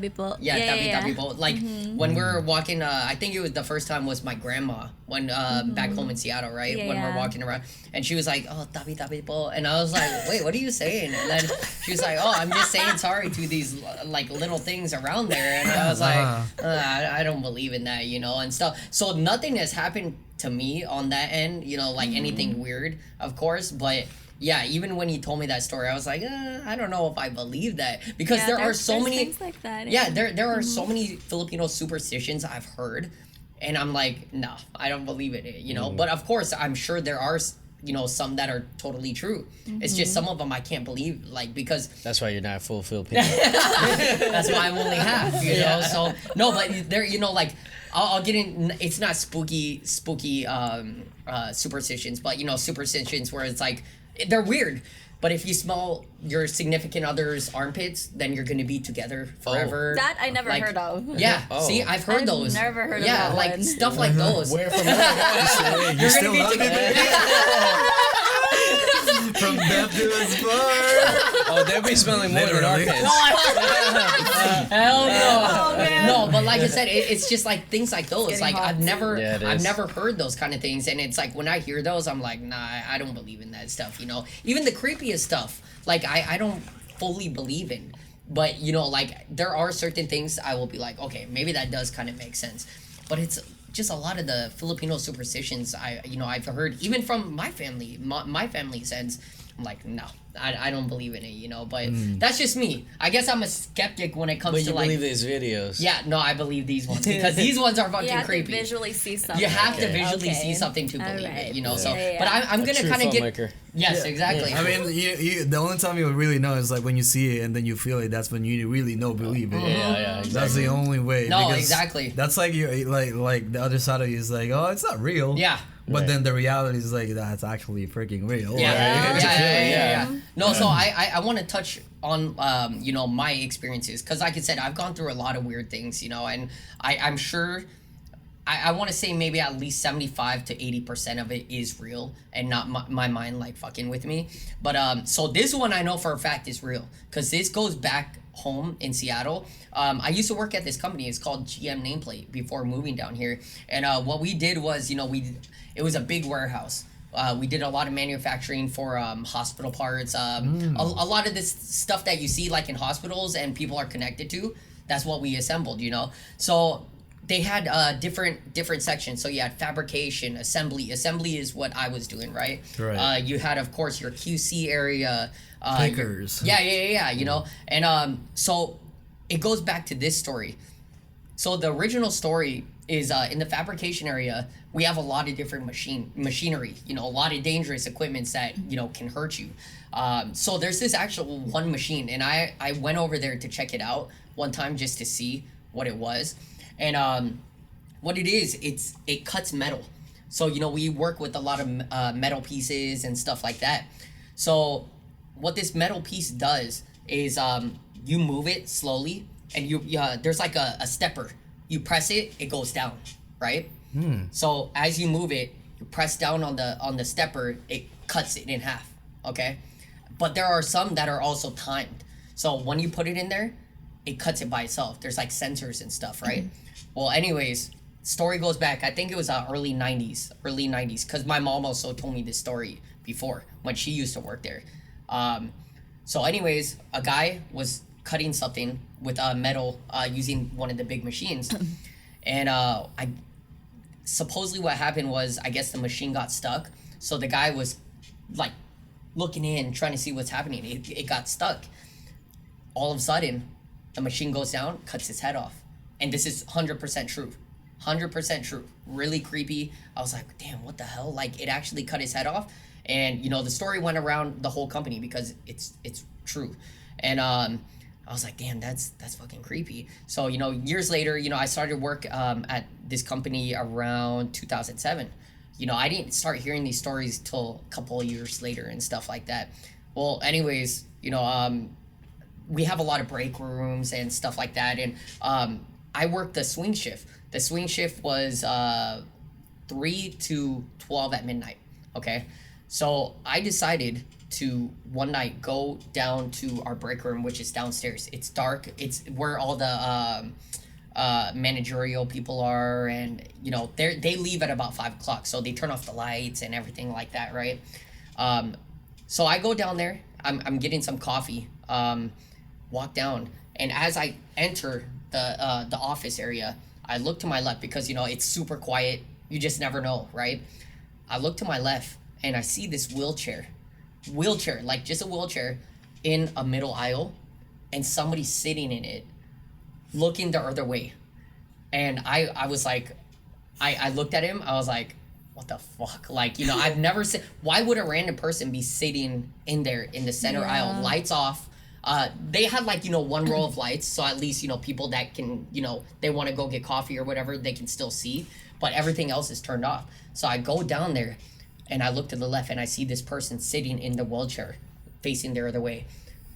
po. Yeah, tabi po. Like when we're walking, I think it was the first time was my grandma when back home in Seattle, right? When we're walking around, and she was like, "Oh, tabi po," and I was like, "Wait, what are you saying?" And then she was like, "Oh, I'm just saying sorry to these like little things around there," and I was like, I don't believe in that, you know, and stuff. So nothing has happened to me on that end, you know, like anything weird, of course, but yeah, even when he told me that story, I was like, I don't know if I believe that because there are so many things like that. Yeah, there are so many Filipino superstitions I've heard, and I'm like, no, I don't believe in it, you know. But of course, I'm sure there are, you know, some that are totally true. It's just some of them I can't believe, like because That's why you're not full Filipino. that's why I'm only half, you know. So no, but there, you know, like. I'll get in. It's not spooky superstitions, but you know, superstitions where it's like they're weird. But if you smell your significant other's armpits, then you're gonna be together forever. That I never Like, heard of. Yeah, see, I've heard those. Never heard of Yeah, that like one. stuff like those. Where from? You still love it? From death to his bar. Oh, they'll be smelling more than Literally. armpits. Hell no. Oh, man. No, but like I said, it's just like things like those. getting Like hot, I've never, Yeah, it I've is. never heard those kind of things, and it's like when I hear those, I'm like, nah, I don't believe in that stuff. You know, even the creepiest stuff, like I don't fully believe in. But you know, like there are certain things I will be like, okay, maybe that does kind of make sense. But it's just a lot of the Filipino superstitions I've heard even from my family, my family's ends. I'm like, no, I don't believe in it, you know. But that's just me. I guess I'm a skeptic when it comes But to you like. believe these videos. Yeah, no, I believe these ones because these ones are fucking You have creepy. to visually see something. You have to Okay. visually see something to believe Alright. it, you know. So, Yeah, yeah. but I'm A gonna true kind of get. filmmaker. Yes, exactly. I mean, you, the only time you would really know is like when you see it and then you feel it. That's when you really know, believe it. Yeah, exactly. That's the only way. No, because exactly. That's like you like the other side of you is like, oh, it's not real. Yeah. But Right. then the reality is like that's actually freaking real. Yeah, Right? yeah. No, so I want to touch on you know, my experiences because like I said, I've gone through a lot of weird things, you know, and I'm sure I want to say maybe at least 75 to 80% of it is real and not my mind like fucking with me. But so this one I know for a fact is real because this goes back home in Seattle. I used to work at this company. It's called GM Nameplate before moving down here. And what we did was, you know, it was a big warehouse. We did a lot of manufacturing for hospital parts. A lot of this stuff that you see like in hospitals and people are connected to, that's what we assembled, you know. So they had different sections. So you had fabrication, assembly. Assembly is what I was doing, right? Right. You had, of course, your QC area. Pickers. Yeah, you know. And so it goes back to this story. So the original story is in the fabrication area, we have a lot of different machinery, you know, a lot of dangerous equipments that, you know, can hurt you. So there's this actual one machine, and I went over there to check it out one time just to see what it was. And what it is, it cuts metal. So, you know, we work with a lot of metal pieces and stuff like that. So what this metal piece does is you move it slowly, and there's like a stepper. You press it, it goes down, right? So as you move it, you press down on the stepper, it cuts it in half, okay? But there are some that are also timed. So when you put it in there, it cuts it by itself. There's like sensors and stuff, right? Well, anyways, story goes back. I think it was early 90s, because my mom also told me this story before when she used to work there. So anyways, a guy was cutting something with metal using one of the big machines, and I supposedly what happened was I guess the machine got stuck, so the guy was like looking in trying to see what's happening. It got stuck. All of a sudden, the machine goes down, cuts his head off, and this is 100% true. 100% true. Really creepy. I was like, damn, what the hell? Like, it actually cut his head off. And, you know, the story went around the whole company because it's true. And I was like, damn, that's fucking creepy. So, you know, years later, you know, I started work at this company around 2007. You know, I didn't start hearing these stories till a couple of years later and stuff like that. Well, anyways, you know, we have a lot of break rooms and stuff like that. And I worked the swing shift. The swing shift was 3 to 12 at midnight, okay? So I decided to one night go down to our break room, which is downstairs. It's dark. It's where all the managerial people are, and, you know, they leave at about 5 o'clock, so they turn off the lights and everything like that, right? So I go down there. I'm getting some coffee, walk down, and as I enter the office area, I look to my left because, you know, it's super quiet. You just never know, right? I look to my left and I see this wheelchair, like just a wheelchair in a middle aisle, and somebody sitting in it looking the other way. And I was like, I looked at him. I was like, what the fuck? Like, you know, I've never seen, why would a random person be sitting in there in the center aisle, lights off? They had, like, you know, one row of lights, so at least, you know, people that can, you know, they want to go get coffee or whatever, they can still see, but everything else is turned off. So I go down there and I look to the left and I see this person sitting in the wheelchair facing the other way.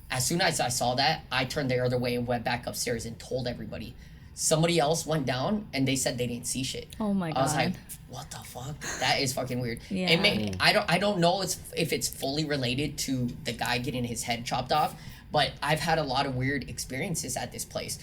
As soon as I saw that, I turned the other way and went back upstairs and told everybody. Somebody else went down and they said they didn't see shit. Oh my God. I was like, what the fuck? That is fucking weird. Yeah. It may, I don't know if it's fully related to the guy getting his head chopped off, but I've had a lot of weird experiences at this place.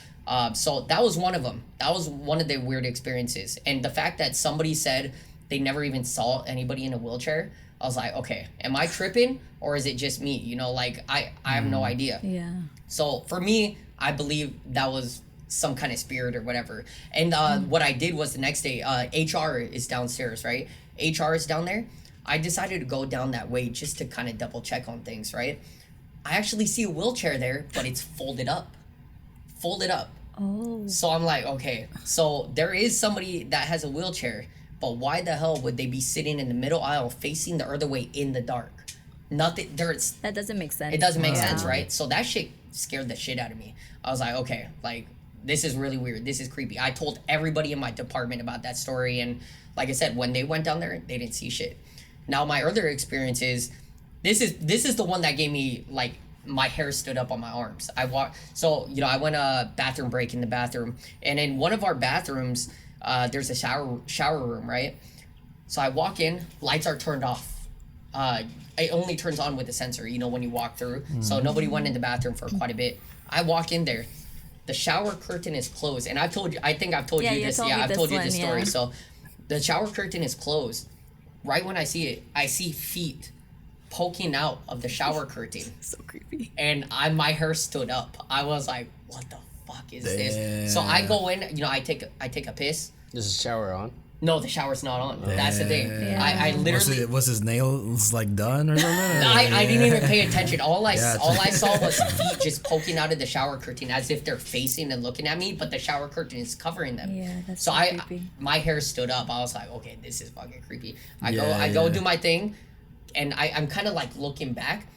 So that was one of them. That was one of the weird experiences. And the fact that somebody said they never even saw anybody in a wheelchair, I was like, okay, am I tripping or is it just me? You know, like, I have no idea. Yeah. So for me, I believe that was some kind of spirit or whatever. And what I did was the next day, HR is downstairs, right? HR is down there. I decided to go down that way just to kind of double check on things, right? I actually see a wheelchair there, but it's folded up. Folded up. Oh. So I'm like, okay, so there is somebody that has a wheelchair, but why the hell would they be sitting in the middle aisle facing the other way in the dark? Nothing, there's... That doesn't make sense. It doesn't make sense, right? So that shit scared the shit out of me. I was like, okay, like, this is really weird. This is creepy. I told everybody in my department about that story, and like I said, when they went down there, they didn't see shit. Now, my other experience is, this is the one that gave me, like, my hair stood up on my arms. I went a bathroom break in the bathroom, and in one of our bathrooms, there's a shower room, right? So I walk in, lights are turned off. It only turns on with a sensor, you know, when you walk through. So nobody went in the bathroom for quite a bit. I walk in there, the shower curtain is closed, and I think I've told you this. Yeah, I've told you this story. So the shower curtain is closed. Right when I see it, I see feet poking out of the shower curtain. So creepy. And my hair stood up. I was like, what the fuck is this? So I go in, you know, I take a piss. Is the shower on? No, the shower's not on. That's the thing. Yeah. I literally... Was his nails, like, done or something? I didn't even pay attention. All I saw was feet just poking out of the shower curtain as if they're facing and looking at me, but the shower curtain is covering them. Yeah, that's so creepy. My hair stood up. I was like, okay, this is fucking creepy. I go do my thing, and I'm kind of like looking back.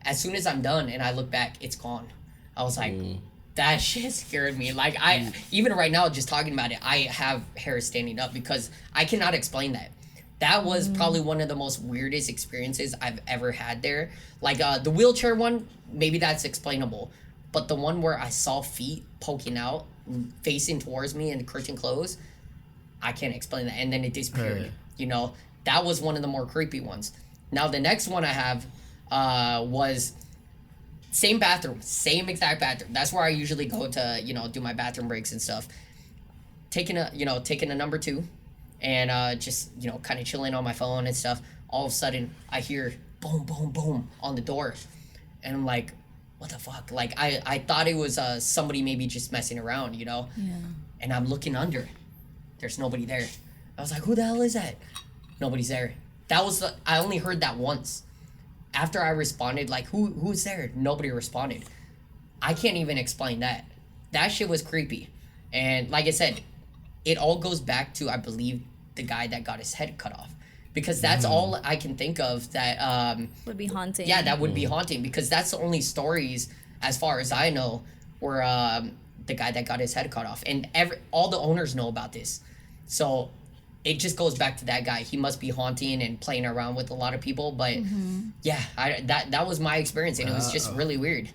As soon as I'm done and I look back, it's gone. I was like, that shit scared me. Like, even right now, just talking about it, I have hair standing up because I cannot explain that. That was probably one of the most weirdest experiences I've ever had there. Like, the wheelchair one, maybe that's explainable. But the one where I saw feet poking out, facing towards me and the curtain closed, I can't explain that. And then it disappeared. Right. You know, that was one of the more creepy ones. Now, the next one I have was... Same bathroom, same exact bathroom. That's where I usually go to, you know, do my bathroom breaks and stuff. Taking a number 2 and just, you know, kind of chilling on my phone and stuff. All of a sudden, I hear boom, boom, boom on the door. And I'm like, what the fuck? Like, I thought it was somebody maybe just messing around, you know? Yeah. And I'm looking under. There's nobody there. I was like, who the hell is that? Nobody's there. I only heard that once. After I responded, like, who's there? Nobody responded. I can't even explain that. That shit was creepy. And like I said, it all goes back to, I believe, the guy that got his head cut off. Because that's all I can think of that... would be haunting. Yeah, that would be haunting. Because that's the only stories, as far as I know, were the guy that got his head cut off. And all the owners know about this. So it just goes back to that guy. He must be haunting and playing around with a lot of people. But yeah, that was my experience. And it was just really weird.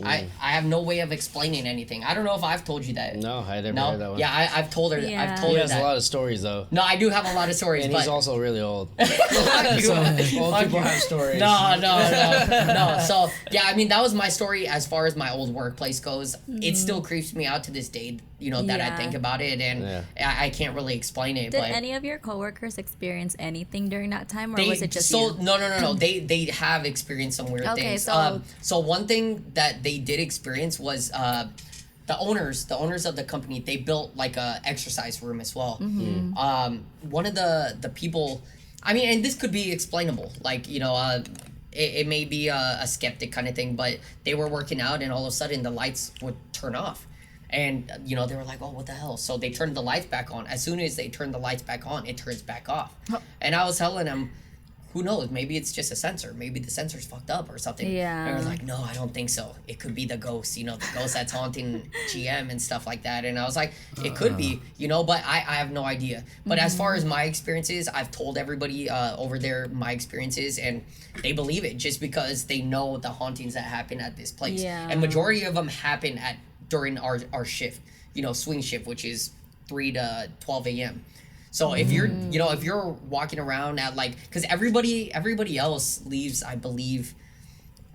I have no way of explaining anything. I don't know if I've told you that. No, I never heard that one. Yeah, I've told her. Yeah. I've told He her has that. a lot of stories though. No, I do have a lot of stories, And but he's also really old. so, Old people have stories. No. So yeah, I mean that was my story as far as my old workplace goes. It still creeps me out to this day. You know that I Yeah. think about it, and I can't really explain it. Did but any of your coworkers experience anything during that time, or they, was it just so you? no. They have experienced some weird Okay, things. so- So one thing that they did experience was the owners of the company, they built like a exercise room as well. One of the people, I mean, and this could be explainable, like, you know, it may be a skeptic kind of thing, but they were working out and all of a sudden the lights would turn off. And, you know, they were like, oh, what the hell? So they turned the lights back on. As soon as they turn the lights back on, it turns back off. And I was telling them, who knows? Maybe it's just a sensor. Maybe the sensor's fucked up or something. Yeah. And I was like, no, I don't think so. It could be the ghost, you know, the ghost that's haunting GM and stuff like that. And I was like, it could be, you know, but I have no idea. But as far as my experiences, I've told everybody over there my experiences, and they believe it just because they know the hauntings that happen at this place. Yeah. And majority of them happen during our shift, you know, swing shift, which is 3 to 12 a.m. So if you're, you know, if you're walking around at like, because everybody else leaves, I believe,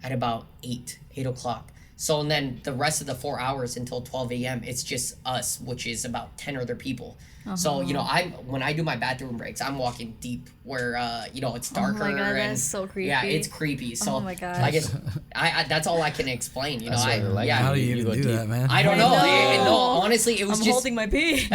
at about 8 o'clock. So and then the rest of the 4 hours until 12 a.m. it's just us, which is about 10 other people. So you know, when I do my bathroom breaks, I'm walking deep where you know it's darker. Oh my God, and that's so creepy. Yeah, it's creepy. So Oh my gosh. I guess I that's all I can explain. You know, That's what I like. How do you go even do deep. that, man? I don't know. I know. No, honestly, it was I'm just holding my pee.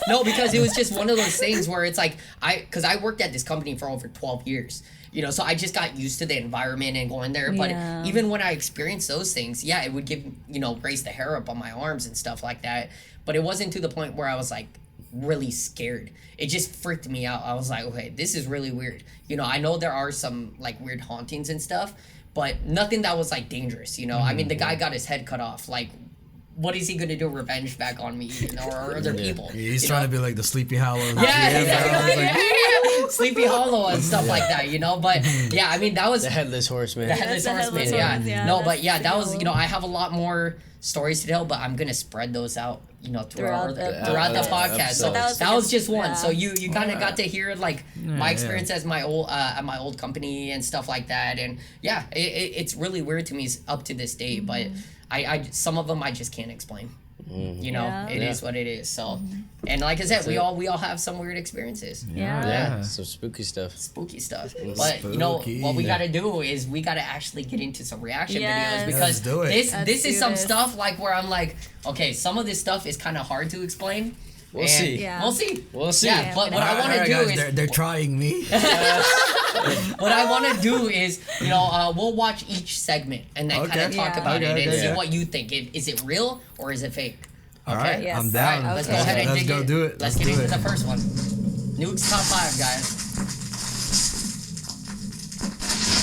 no, because it was just one of those things where it's like because I worked at this company for over 12 years. You know, so I just got used to the environment and going there. But Yeah. even when I experienced those things, yeah, it would give, you know, raise the hair up on my arms and stuff like that. But it wasn't to the point where I was like really scared. It just freaked me out. I was like, okay, this is really weird. You know, I know there are some like weird hauntings and stuff, but nothing that was like dangerous, you know? I mean, the guy got his head cut off. Like, what is he gonna do revenge back on me, you know, or other people? He's you trying know? to be like the Sleepy Hollow. Yeah, Sleepy Hollow and stuff like that, you know. But yeah, I mean that was The Headless Horseman. the Headless the Horseman. Headless Yeah. Horseman, yeah, No, that's but yeah, that was, Sleepy you know, I have a lot more stories to tell, but I'm gonna spread those out, you know, throughout the podcast. So That that was was just one. yeah. So you kind of got to hear like my yeah. experience as my old at my old company and stuff like that. And yeah, it's really weird to me up to this day, but I some of them I just can't explain. You know, Yeah. it is what it is. So, and like I said, we all have some weird experiences. Yeah. Yeah, some spooky stuff. Spooky stuff. But you know Spooky. what we gotta do is we gotta actually get into some reaction Yes. videos Let's because do it. this Let's is do some this. stuff like where I'm like, okay, some of this stuff is kind of hard to explain. We'll and see. Yeah. We'll see. We'll see. Yeah, Yeah, but but what I want to Alright, do guys, is they're trying me. what I want to do is, you know, we'll watch each segment and then kind of Okay. talk Yeah. about Okay, it and okay. see what you think. Is it real or is it fake? All right, Yes. I'm All down. right, let's go Okay. ahead and Let's dig go it. do it. Let's Let's get do into it. the first one. Nukes top 5, guys.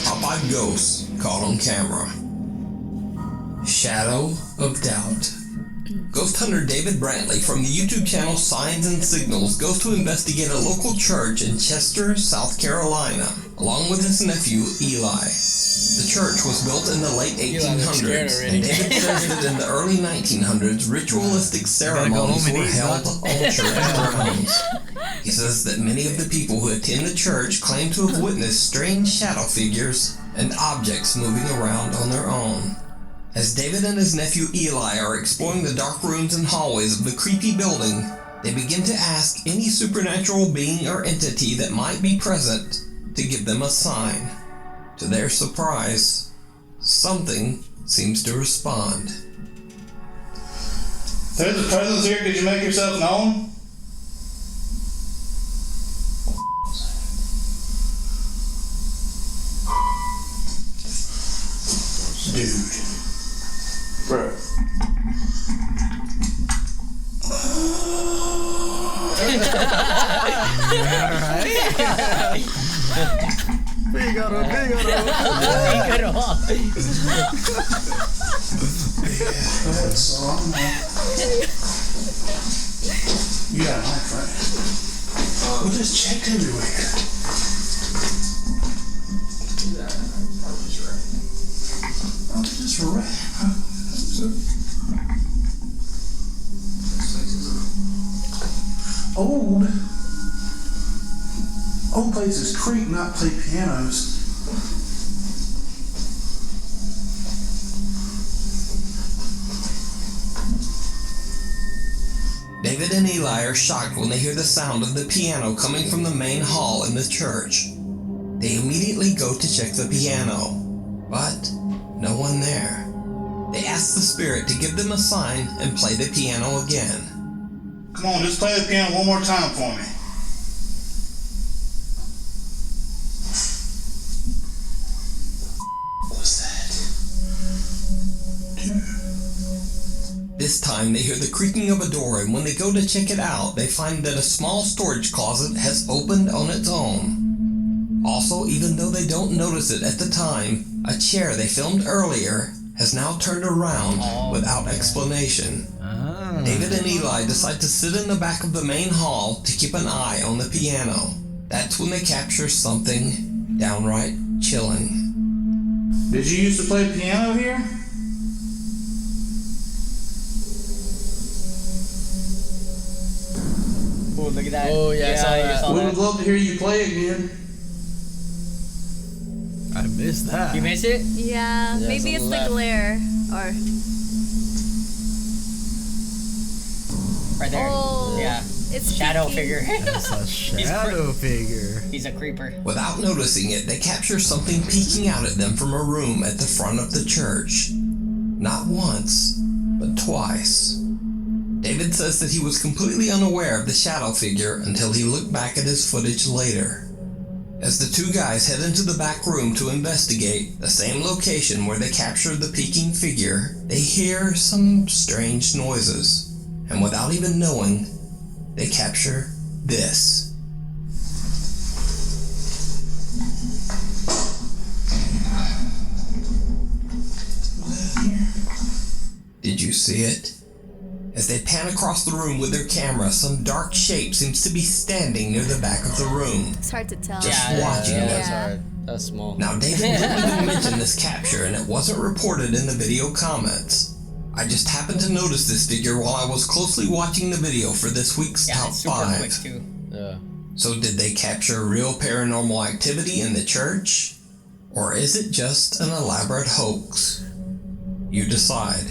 Top 5 ghosts caught on camera. Shadow of Doubt. Ghost hunter David Brantley from the YouTube channel Signs and Signals goes to investigate a local church in Chester, South Carolina, along with his nephew Eli. The church was built in the late looks scared 1800s, already. and David says that in the early 1900s, ritualistic ceremonies home and were eat, held son. on church grounds. He says that many of the people who attend the church claim to have witnessed strange shadow figures and objects moving around on their own. As David and his nephew Eli are exploring the dark rooms and hallways of the creepy building, they begin to ask any supernatural being or entity that might be present to give them a sign. To their surprise, something seems to respond. There's a presence here. Could you make yourself known? Dude. Bro. Fígaro. You got a knife, right? We just checked everywhere. Oh, just Old places creak, not play pianos. David and Eli are shocked when they hear the sound of the piano coming from the main hall in the church. They immediately go to check the piano, but no one there. They ask the spirit to give them a sign and play the piano again. Come on, just play the piano one more time for me. What was that? This time they hear the creaking of a door, and when they go to check it out, they find that a small storage closet has opened on its own. Also, even though they don't notice it at the time, a chair they filmed earlier has now turned around without explanation. David and Eli decide to sit in the back of the main hall to keep an eye on the piano. That's when they capture something downright chilling. Did you used to play piano here? Oh, look at that. Oh, yeah, I saw that. We would love to hear you play again. I missed that. You missed it? Yeah, Yeah, maybe it's it's on the the left. glare. Or Right there. oh, Yeah. it's Shadow peeking. figure. That's a shadow figure. He's a creeper. Without noticing it, they capture something peeking out at them from a room at the front of the church. Not once, but twice. David says that he was completely unaware of the shadow figure until he looked back at his footage later. As the two guys head into the back room to investigate, the same location where they captured the peeking figure, they hear some strange noises. And without even knowing, they capture this. Did you see it? As they pan across the room with their camera, some dark shape seems to be standing near the back of the room. It's hard to tell. Just Yeah, watching Yeah, it. that's hard. That's small. Now, David didn't even mention this capture, and it wasn't reported in the video comments. I just happened to notice this figure while I was closely watching the video for this week's Yeah, Top it's super 5. quick too. Yeah. So did they capture real paranormal activity in the church? Or is it just an elaborate hoax? You decide.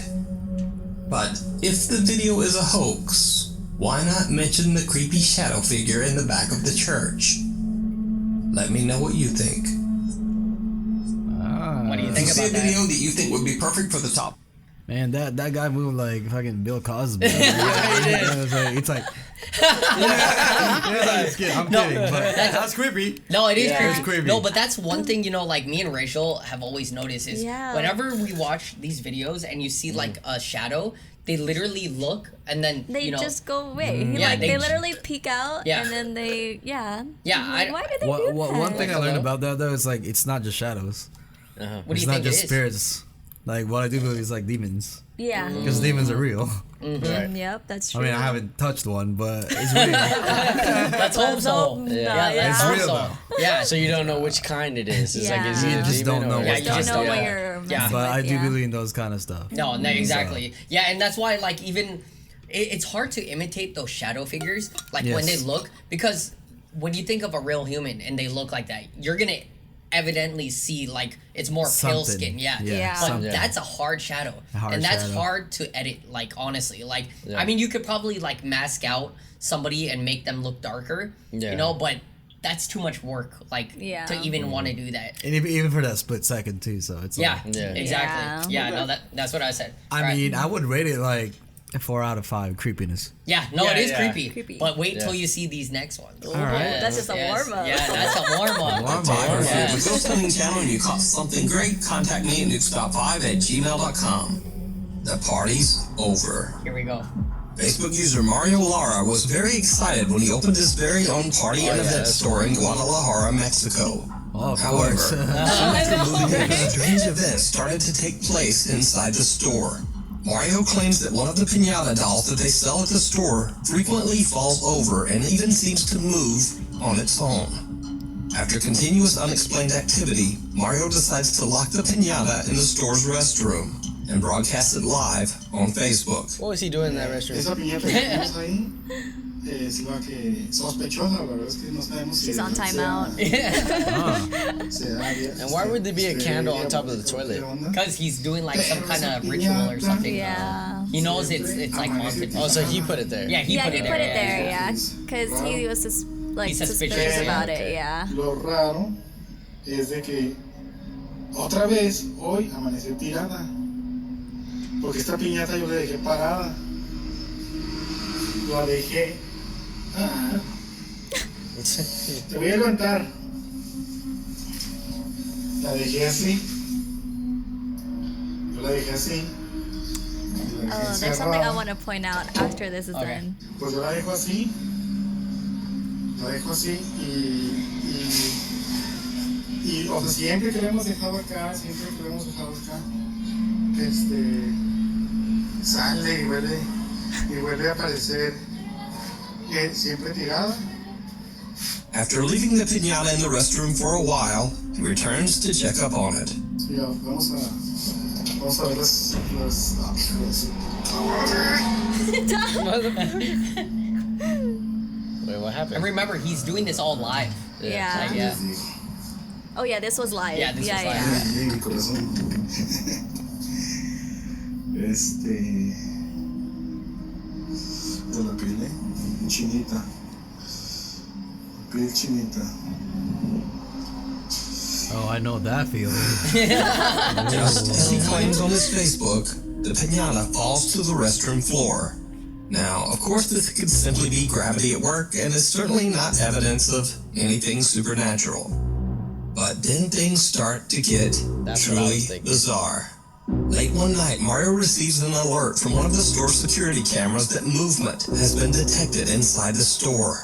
But if the video is a hoax, why not mention the creepy shadow figure in the back of the church? Let me know what you think. What do you If you think see a about that? video that you think would be perfect for the top, Man, that guy moved like fucking Bill Cosby. Yeah, he did. It's like I'm kidding, but that's creepy. No, it is Yeah. creepy. It's creepy. No, but that's one thing, you know, like me and Rachel have always noticed is Yeah. whenever we watch these videos and you see like a shadow, they literally look and then, They you know, just go away. Yeah, Like they they j- literally peek out Yeah. and then they Yeah, I'm like, I- why did they do that? One thing I learned Hello? about that though is like it's not just shadows. what do It's you not think just it is? spirits. Like what I do believe is like demons, Yeah. because demons are real. Right. Yep, that's I true. mean, I haven't touched one, but it's real. Let's hope so. Yeah, Yeah, yeah. let's It's hope real, so. though. Yeah, So you don't know which kind it is. It's like, Yeah. is it You a just demon don't know or Yeah, what you don't just know don't what know. you're Yeah. messing But I with, do yeah. believe in those kind of stuff. No, exactly. Yeah, and that's why, like, even it's hard to imitate those shadow figures, like when they Yes. look, because when you think of a real human and they look like that, you're gonna evidently see like it's more pale Something. skin. Yeah, Yeah. but something. that's a hard shadow, hard and that's shadow. hard to edit. Like honestly, like Yeah. I mean, you could probably like mask out somebody and make them look darker, Yeah. you know, but that's too much work, like to even want to do that. And even for that split second too, so it's Yeah, like, exactly. Yeah, no, that's what I said. I mean, I would rate it like a 4 out of 5 creepiness. Yeah, no, it is yeah. creepy. But wait till you see these next ones. All right. That's just a warm-up. Yeah, that's a warm-up. If you have a ghost hunting channel and you caught something great, contact me at nukes.5@gmail.com. The party's over. Here we go. Facebook user Mario Lara was very excited when he opened his very own party and event store in Guadalajara, Mexico. Oh, of However, course. soon after moving in, strange events started to take place inside the store. Mario claims that one of the piñata dolls that they sell at the store frequently falls over and even seems to move on its own. After continuous unexplained activity, Mario decides to lock the piñata in the store's restroom and broadcast it live on Facebook. What was he doing in that restroom? Esa piñata que tenemos ahí es la que sospechosa, la verdad es que no sabemos si She's on timeout. And why would there be a candle on top of the toilet? Because he's doing like some kind of ritual or something. Yeah. He knows it's like haunted. Oh, so he put it there. Yeah, he put it there. Yeah, because he was He's suspicious suspicious, about yeah. it. Yeah. Lo raro es de que otra vez hoy amaneció tirada. Porque esta piñata yo le dejé parada. La dejé. Te voy a levantar. La dejé así. Yo la dejé así. La dejé Oh, there's something I encerrada. want to point out after this is done. Pues yo la dejo así. La dejo así y o sea, siempre que la hemos dejado acá, sale y vuelve a aparecer siempre tirada. After leaving the piñata in the restroom for a while, he returns to check up on it. Ya, vamos a ver las Wait, what happened? And remember, he's doing this all live. Yeah. Like, yeah. Oh yeah, this was live. Yeah, this was live. Ay, mi corazón. De la piel, chinita. Piel chinita. Oh, I know that feeling. Just as he claims on his Facebook, the piñata falls to the restroom floor. Now, of course, this could simply be gravity at work and is certainly not evidence of anything supernatural. But then things start to get That's what I truly was thinking. bizarre. Late one night, Mario receives an alert from one of the store's security cameras that movement has been detected inside the store.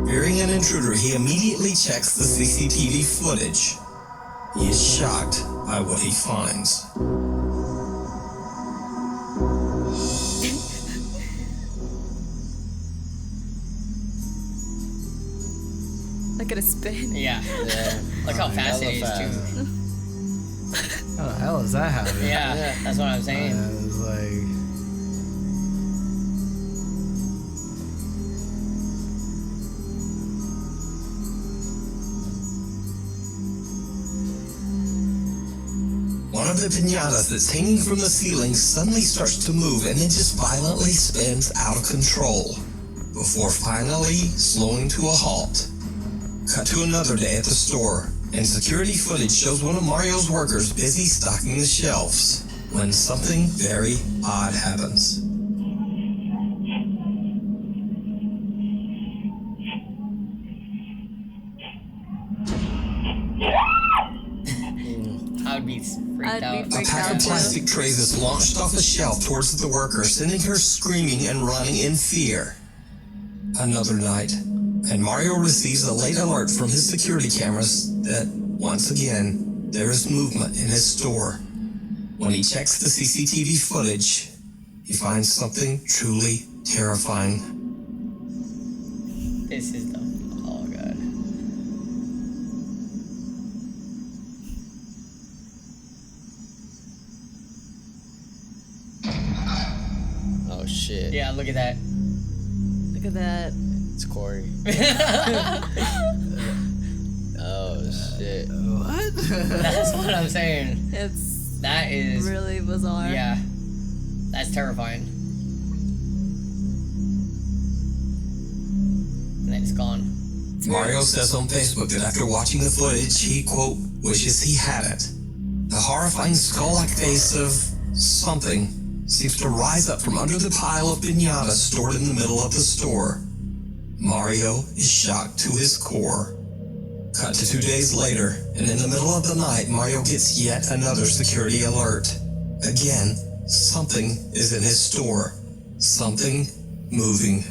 Fearing an intruder, he immediately checks the CCTV footage. He is shocked by what he finds. Look at it spin. Yeah. Yeah. Look how fast Hella it is, fast. too. How the hell is that happening? Yeah, that's what I'm saying. It's like, One of the piñatas that's hanging from the ceiling suddenly starts to move and then just violently spins out of control, before finally slowing to a halt. Cut to another day at the store, and security footage shows one of Mario's workers busy stocking the shelves, when something very odd happens. I would be freaked I'd be out. A freaked pack out of too. plastic trays is launched off a shelf towards the worker, sending her screaming and running in fear. Another night, and Mario receives a late alert from his security cameras that, once again, there is movement in his store. When he checks the CCTV footage, he finds something truly terrifying. This is the. Oh, God. Oh shit. Yeah, look at that. Look at that. It's Corey. Oh shit. what? That's what I'm saying. It's That is. really bizarre. Yeah. That's terrifying. And then it's gone. Mario says on Facebook that after watching the footage, he, quote, wishes he had it. The horrifying skull-like face of something seems to rise up from under the pile of piñatas stored in the middle of the store. Mario is shocked to his core. Cut to 2 days later, and in the middle of the night, Mario gets yet another security alert. Again, something is in his store. Something moving.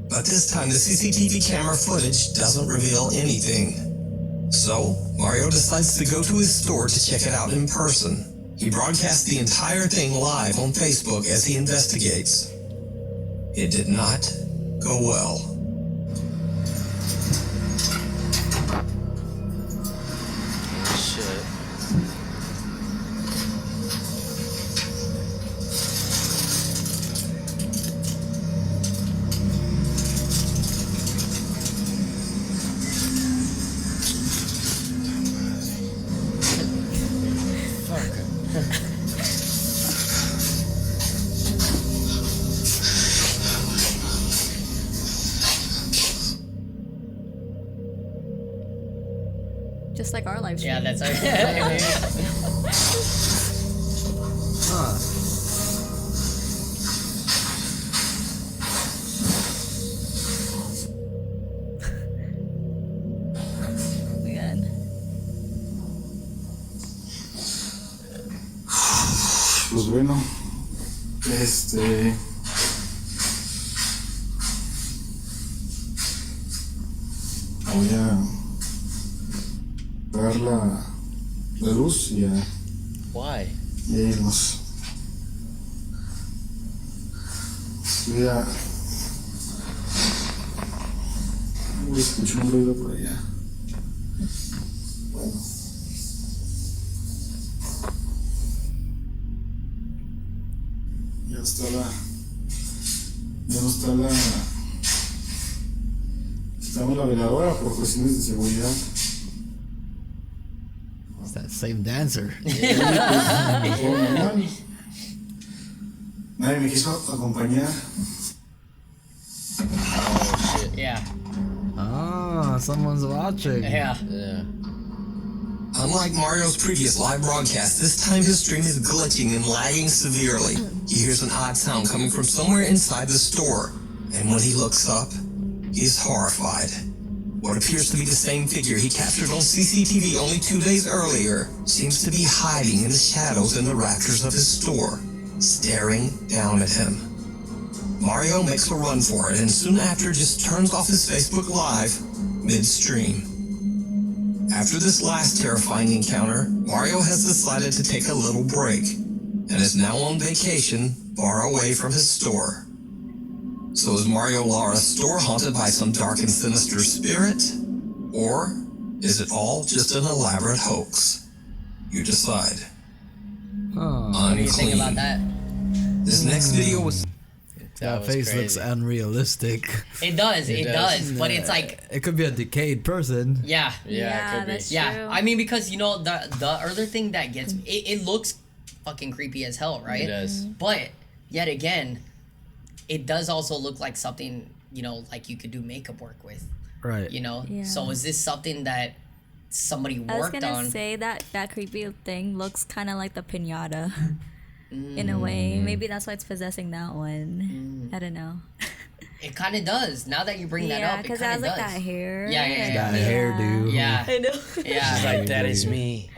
But this time, the CCTV camera footage doesn't reveal anything. So, Mario decides to go to his store to check it out in person. He broadcasts the entire thing live on Facebook as he investigates. It did not go well. Shit. Just like our live stream. Yeah, that's our. Huh. Again. Pues bueno, voy a apagar la luz y Why? a irnos. Voy a... Uy, escucho un ruido por allá. Bueno. Ya está ya no está quitamos la veladora por cuestiones de seguridad. It's that same dancer. Todo normal. Nadie me quiso acompañar. Yeah. Ah, someone's watching. Yeah. Yeah. Unlike Mario's previous live broadcast, this time his stream is glitching and lagging severely. He hears an odd sound coming from somewhere inside the store, and when he looks up, he's horrified. What appears to be the same figure he captured on CCTV only 2 days earlier seems to be hiding in the shadows in the rafters of his store, staring down at him. Mario makes a run for it and soon after just turns off his Facebook Live mid-stream. After this last terrifying encounter, Mario has decided to take a little break and is now on vacation far away from his store. So is Mario Lara's store haunted by some dark and sinister spirit? Or is it all just an elaborate hoax? You decide. Oh, What do you think about that? This next video was... that was face looks crazy. unrealistic. It does. It does. But it's like, It could be a decayed person. yeah. Yeah, it could be. that's Yeah, true. I mean, because you know the other thing that gets it looks fucking creepy as hell, right? It does. But yet again, it does also look like something, you know, like you could do makeup work with, Right. you know. Yeah. So is this something that somebody I was worked gonna on? say that creepy thing looks kind of like the pinata in a way. Maybe that's why it's possessing that one. I don't know. It kind of does. Now that you bring that Yeah, up, it because it kind has of like does. that hair. Yeah, yeah, yeah. That hairdo. Yeah, I know. yeah. It's like, that is me.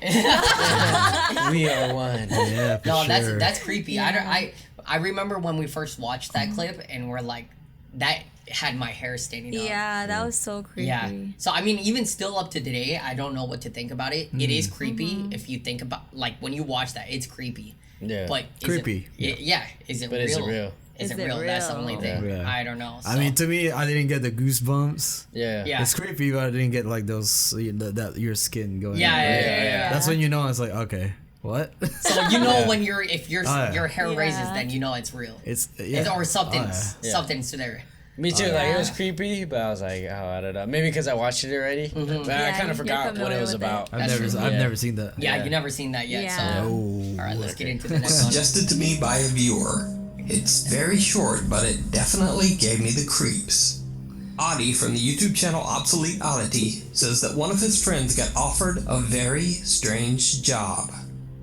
We are one. Yeah, for No, sure. that's creepy. I remember when we first watched that clip and we're like, that had my hair standing up. Yeah, that was so creepy. Yeah. So I mean, even still up to today, I don't know what to think about it. It is creepy if you think about like when you watch that, it's creepy. Yeah. But is Creepy. Yeah. Is it But real? is it real? Is it Is it real? That's the real? only thing. Yeah. I don't know. I So, mean, to me, I didn't get the goosebumps. Yeah. yeah. It's creepy, but I didn't get like those that your skin going. Yeah. That's when you know it's like, okay, what? So you know when if your Oh, yeah. your hair Yeah. raises, then you know it's real. It's Or something's Oh, yeah. something's there. Me too. Like it was Yeah. creepy, but I was like, oh, I don't know. Maybe because I watched it already. But I Yeah, kind you're of forgot what familiar it was with it. about. I've That's never true. I've Yeah. never seen that. Yeah, Yeah. you never seen that yet. Yeah. So Oh. all right, let's get into the next one. Suggested to me by a viewer. It's very short, but it definitely gave me the creeps. Audie from the YouTube channel Obsolete Oddity says that one of his friends got offered a very strange job.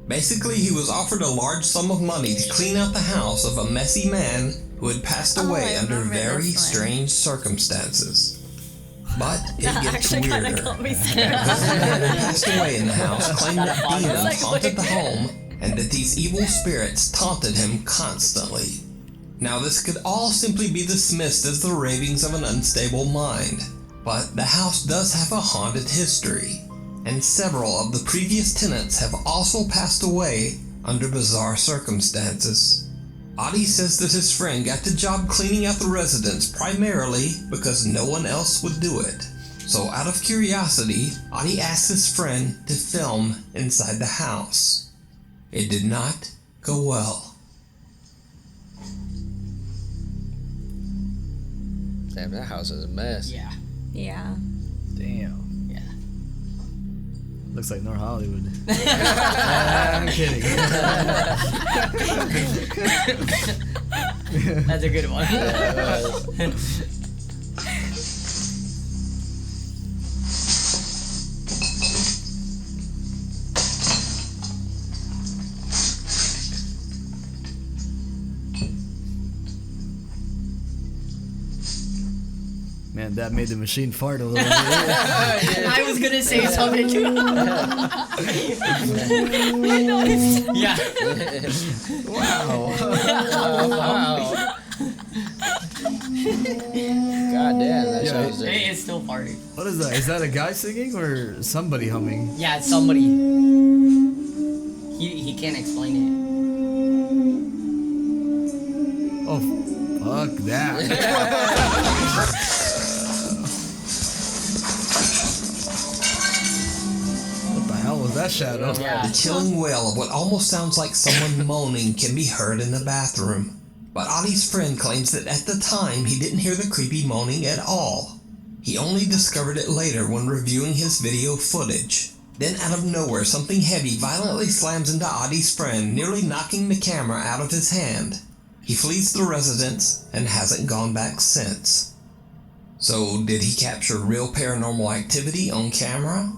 Basically, he was offered a large sum of money to clean out the house of a messy man who had passed away under very strange circumstances. But it gets weirder. The man who passed away in the house claimed that demons haunted the home and that these evil spirits taunted him constantly. Now, this could all simply be dismissed as the ravings of an unstable mind, but the house does have a haunted history, and several of the previous tenants have also passed away under bizarre circumstances. Audie says that his friend got the job cleaning out the residence primarily because no one else would do it. So out of curiosity, Audie asked his friend to film inside the house. It did not go well. Damn, that house is a mess. Yeah. Yeah. Damn. Yeah. Looks like North Hollywood. I'm kidding. That's a good one. Man, that made the machine fart a little bit. I was gonna say something too. Yeah. Wow. God damn, that Yeah. shows it. It's still party. What is that? Is that a guy singing or somebody humming? Yeah, it's somebody. He can't explain Oh, fuck that. What the hell was that shadow? Yeah. The chilling wail of what almost sounds like someone moaning can be heard in the bathroom. But Audie's friend claims that at the time he didn't hear the creepy moaning at all. He only discovered it later when reviewing his video footage. Then out of nowhere, something heavy violently slams into Audie's friend, nearly knocking the camera out of his hand. He flees the residence and hasn't gone back since. So, did he capture real paranormal activity on camera?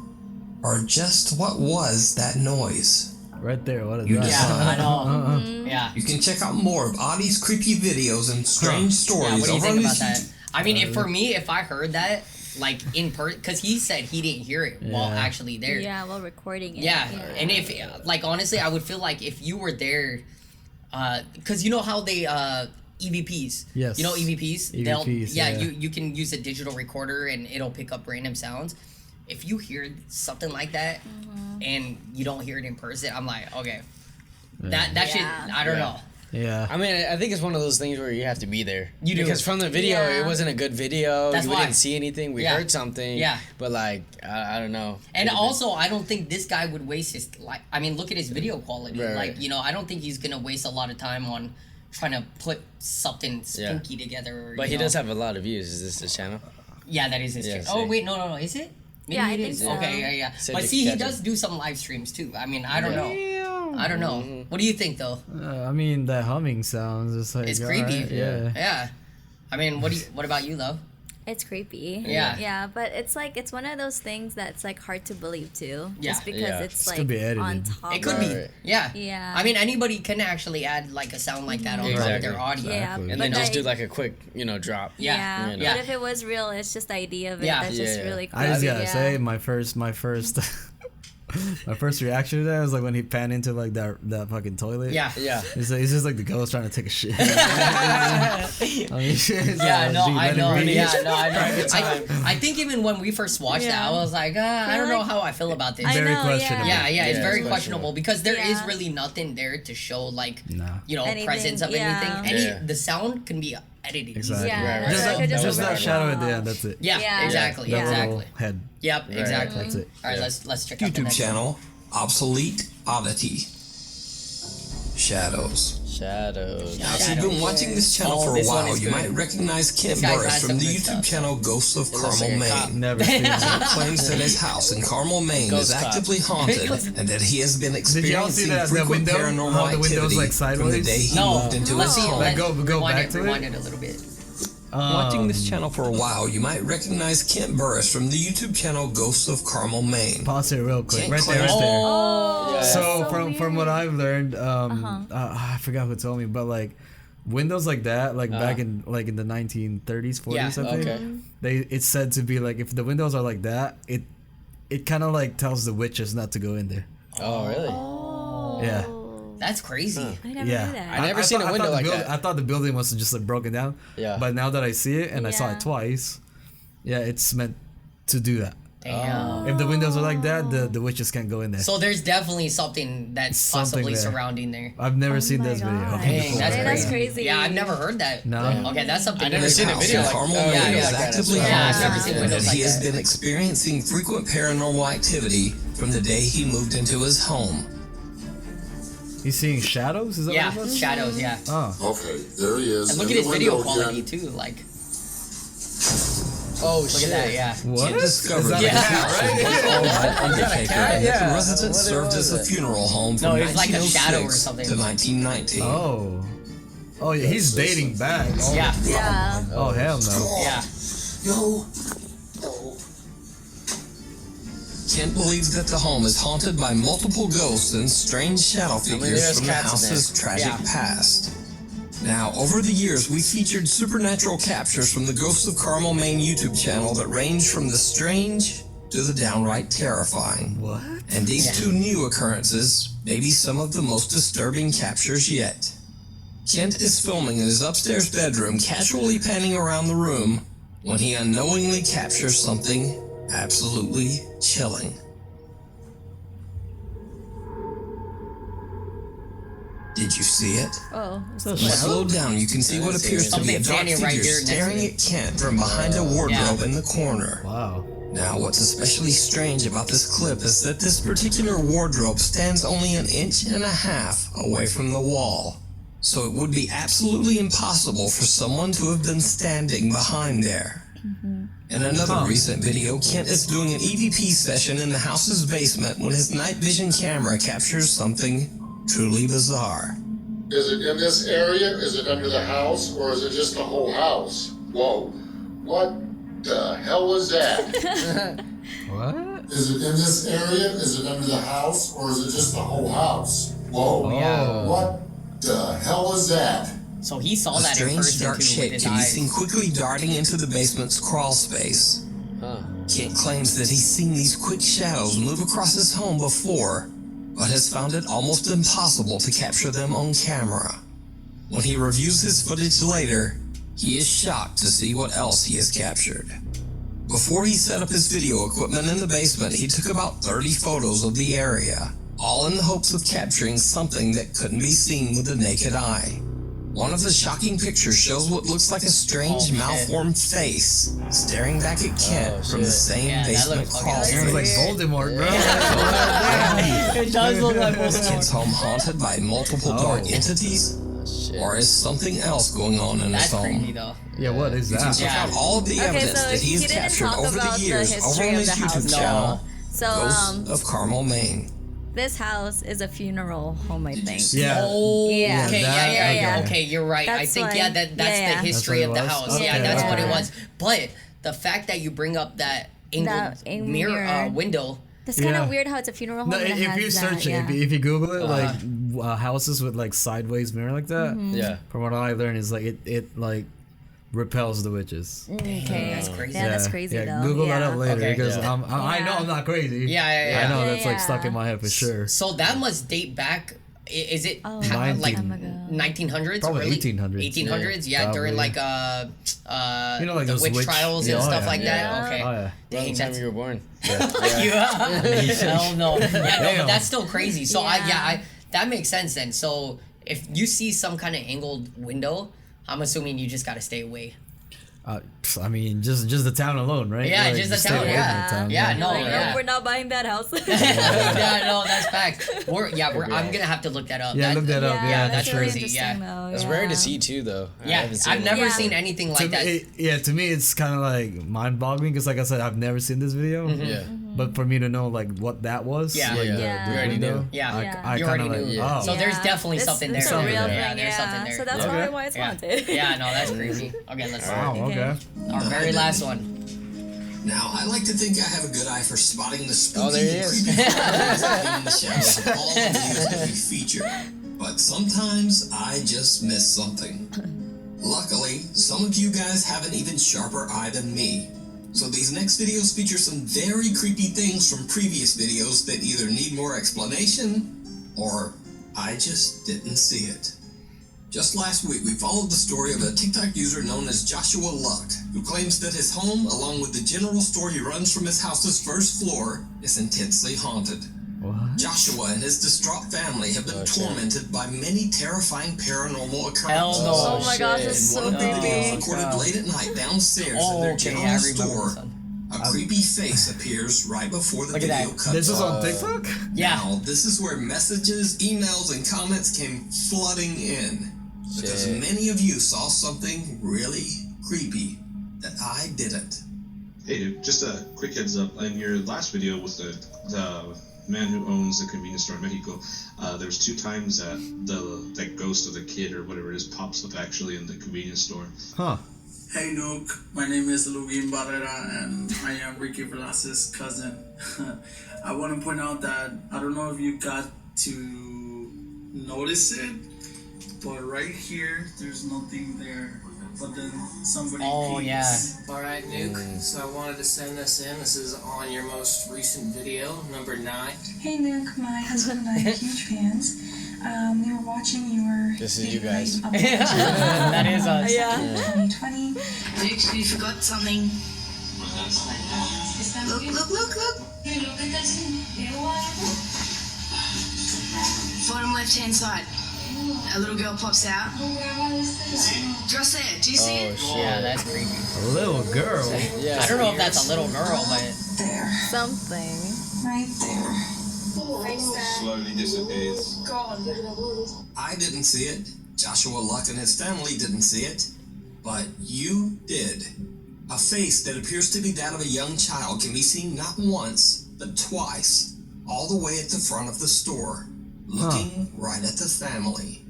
Or just what was that noise? Right there, what is You that? Yeah, I know. Yeah. You can check out more of Audie's creepy videos and strange Yeah, stories what do you over think on about his that? YouTube. I mean, if I heard that, like in person, because he said he didn't hear it while Yeah. actually there. Yeah, while recording it. Yeah, and if like honestly, I would feel like if you were there, because you know how they EVPs. Yes. You know EVPs. EVPs, yeah. You can use a digital recorder and it'll pick up random sounds. If you hear something like that and you don't hear it in person, I'm like, okay, that shit. Yeah. I don't know. Yeah. I mean, I think it's one of those things where you have to be there. You do. Because from the video, Yeah. it wasn't a good video. That's we why. didn't see anything. We Yeah. heard something. Yeah. But like, I don't know. And Could've also, I don't think this guy would waste his I mean, look at his video quality. Right, like, right. you know, I don't think he's gonna waste a lot of time on trying to put something Yeah. spooky together. But you he know? does have a lot of views. Is this his channel? Yeah, that is his Yeah, channel. Oh see. wait, no, is it? Maybe Yeah, I it think is. so. Okay, yeah. Said But you see, he catch does it. do some live streams too. I mean, I don't know. I don't know. What do you think though? I mean, that humming sounds just like It's creepy. alright, yeah. Yeah. I mean, what about you, love? It's creepy. Yeah. Yeah, but it's like it's one of those things that's like hard to believe too. Yeah. Just because Yeah. it's This like could be edited. on top. It could of, be. Right. Yeah. Yeah. I mean, anybody can actually add like a sound like that on top of Exactly. their audio. Yeah. Exactly. And but then just do like a quick, drop. Yeah. Yeah. You know. Yeah. But if it was real, it's just the idea of it Yeah. that's just Yeah. really cool. I just gotta yeah. say, my first my first reaction to that was like when he panned into like that fucking toilet. Yeah. Yeah. It's just like the ghost trying to take a shit. I mean, it's Yeah, like, no, gee, I let it know. breathe. Yeah, no, I know. I think even when we first watched that, I Yeah. was like, I don't know how I feel about this. I Very know, questionable. Yeah, it's Yeah, very it's questionable questionable. because there is Yeah. really nothing there to show like Nah. Anything, presence of yeah. anything. Yeah. The sound can be edited. Exactly. Yeah, Right, that's right. like Just just that over- shadow at the end. That's it. Yeah, Yeah. exactly, That exactly. little head. Yep, exactly. That's it. All right, Yeah. let's check out the YouTube next channel, Obsolete Oddity. Shadows. Shadows. Now, if you've been watching this channel Oh, for a this one while, is you good. might recognize Kim This guy's Burris had from some the good YouTube stuff. channel Ghosts of looks Carmel, like a cop. Maine. Never seen He it. claims that his house in Carmel, Maine Ghost is cop. actively haunted and that he has been Did y'all see experiencing that frequent window? paranormal How the window's, activity like, from the sideways? day he No, moved into let's his see. home. Like, go rewind back to it? rewind it a little bit. Watching this channel for a while, you might recognize Kent Burris from the YouTube channel Ghosts of Carmel, Maine. Pause it real quick. Kent Right there, right claims- there. Oh, So so from what weird. I've learned, I forgot who told me, but like windows like that, like back in the 1930s, 40s, Yeah, I think. okay. It's said to be like if the windows are like that, it kind of like tells the witches not to go in there. Oh, really? Oh. Yeah. That's crazy. I never Yeah. knew that. I never seen a window like that. I thought the building was just like broken down. Yeah. But now that I see it and I saw Yeah. it twice, yeah, it's meant to do that. Damn. If the windows are like that, the witches can't go in there. So there's definitely something that's Something possibly there. surrounding there. I've never Oh seen my this video. God. Dang, before. that's Hey, crazy. that's crazy. Yeah, I've never heard that. No. Okay, that's something. I never new. seen a House video in like Carmel, that. Maine Yeah, is like that. actively Yeah, I've haunted, never seen and windows he like has that. been experiencing frequent paranormal activity from the day he moved into his home. He's seeing shadows? Is that Yeah, what it was? shadows. Yeah. Oh. Okay, there he is. And look in at the his video window quality again. too. Like, Oh, look shit. at that. Yeah. What? Kent discovered Is that that his house was owned by an undertaker and that Yeah. the residence What served was as a it? funeral home No, from it was like a shadow or 1906 something. to 1919. Oh. Oh, yeah, he's dating back. Oh, Yeah. Yeah. oh hell no. Yeah. No. Kent believes that the home is haunted by multiple ghosts and strange shadow figures there's from the cats in house's there. tragic Yeah. past. Now, over the years, we featured supernatural captures from the Ghosts of Carmel, Maine YouTube channel that range from the strange to the downright terrifying. What? And these two new occurrences may be some of the most disturbing captures yet. Kent is filming in his upstairs bedroom, casually panning around the room, when he unknowingly captures something absolutely chilling. Did you see it? Oh. When slowed down, you can see what appears to be a Something dark standing figure right here next to staring me. at Kent from behind a wardrobe in the corner. Wow. Now, what's especially strange about this clip is that this particular wardrobe stands only 1.5 inches away from the wall. So it would be absolutely impossible for someone to have been standing behind there. In another recent video, Kent is doing an EVP session in the house's basement when his night vision camera captures something truly bizarre. Is it in this area? Is it under the house? Or is it just the whole house? Whoa. What the hell was that? What? Is it in this area? Is it under the house? Or is it just the whole house? Whoa. Yeah. What the hell was that? So he saw A that in strange person dark too with shape his can be eyes. seen quickly darting into the basement's crawl space. Huh. Kent claims that he's seen these quick shadows move across his home before, but has found it almost impossible to capture them on camera. When he reviews his footage later, he is shocked to see what else he has captured. Before he set up his video equipment in the basement, he took about 30 photos of the area, all in the hopes of capturing something that couldn't be seen with the naked eye. One of the shocking pictures shows what looks like a strange Oh, malformed face staring back at Kent from the same Yeah, that basement looks crawl fucking Sounds like space. Voldemort, bro. It does look like Is Kent's home haunted by multiple dark entities? Or is something else going on in That's his home? crazy though. Yeah, what is You can that? check Yeah. out all of the Okay, evidence so that he has he didn't captured talk over about the the years over history on of his the YouTube house. channel, So, Ghosts of Carmel, Maine. this house is a funeral home, I think. Yeah. Oh, Yeah. okay, that- yeah. yeah. Okay, you're right. I That's think why- that's yeah. the history That's of what the it was? house. Yeah, Okay, that's what it okay. was. But the fact that you bring up that That angled mirror. mirror window. That's kind Yeah. of weird how it's a funeral home. No, and it if has you that, search it, yeah. if you Google it, like houses with like sideways mirror like that, Yeah. from what I learned is like it like repels the witches. Okay. That's crazy. Yeah, that's crazy yeah, though. Google yeah. that up later Okay. because Yeah. I know I'm not crazy. Yeah. I know Yeah, that's like stuck yeah. in my head for sure. So that must date back. Is it Oh, like long time ago. 1900s? Probably early 1800s. 1800s, yeah, during Probably. like You know, like the those witch witch- trials yeah, and oh, stuff yeah. like Yeah. that. Okay. Oh yeah. Around Dang, the time that's you were born. Hell no. Yeah, no, but Damn. that's still crazy. So Yeah. I that makes sense then. So if you see some kind of angled window, I'm assuming you just gotta stay away. I mean, just the town alone, right? Yeah, Like, just the stay town, away yeah. from the town, Yeah, no, Like, yeah. we're not buying that house. Yeah, no, that's facts. I'm gonna have to look that up. Yeah, look that up. Yeah, that's really crazy, interesting yeah. though. It's yeah. rare to see too, though. I Yeah, haven't seen I've it. never Yeah. seen anything To like that. me, to me, it's kind of like mind-boggling because, like I said, I've never seen this video. Yeah. But for me to know like what that was, Yeah. like Yeah. Yeah. the You already window, knew. Yeah. I You kind already of like, knew. oh, So there's definitely something there. It's a real Yeah, thing, there's something there. So that's Okay. probably why it's Yeah. haunted. Yeah, no, that's crazy. Okay, let's wow, okay. Our very last one. Now, I like to think I have a good eye for spotting the spooky Oh, there he and is. creepy creatures hiding in the shadows of all the videos that we feature. But sometimes I just miss something. Luckily, some of you guys have an even sharper eye than me. So these next videos feature some very creepy things from previous videos that either need more explanation or I just didn't see it. Just last week, we followed the story of a TikTok user known as Joshua Luck, who claims that his home, along with the general store he runs from his house's first floor, is intensely haunted. What? Joshua and his distraught family have been tormented by many terrifying paranormal occurrences. Hell no. Oh my gosh, it's In so one of the videos creepy. recorded late at night downstairs in Oh, their okay, general I remember store, this one. a creepy face appears right before the Look at video that. cuts This was off. on TikTok? Yeah. Now, this is where messages, emails, and comments came flooding in. Because Shit. many of you saw something really creepy that I didn't. Hey dude, just a quick heads up. In your last video with the man who owns the convenience store in Mexico, there was 2 times that that ghost of the kid or whatever it is pops up actually in the convenience store. Huh. Hey Nuke, my name is Lugin Barrera and I am Ricky Velasquez's cousin. I want to point out that I don't know if you got to notice it, but right here, there's nothing there. But then somebody Oh, peeks. yeah. Alright, Nuke, so I wanted to send this in. This is on your most recent video, number 9. Hey Nuke, my husband and I are huge fans. We were watching your This is you guys. That is us. Yeah. 2020. Nuke, you forgot something. Look. Bottom left-hand side. A little girl pops out. Just there. Do you see it? Yeah, that's creepy. A little girl. Yeah. I don't know if that's a little girl, but There. Something. Right there. Slowly disappears. I didn't see it. Joshua Luck and his family didn't see it. But you did. A face that appears to be that of a young child can be seen not once, but twice, all the way at the front of the store, looking right at the family.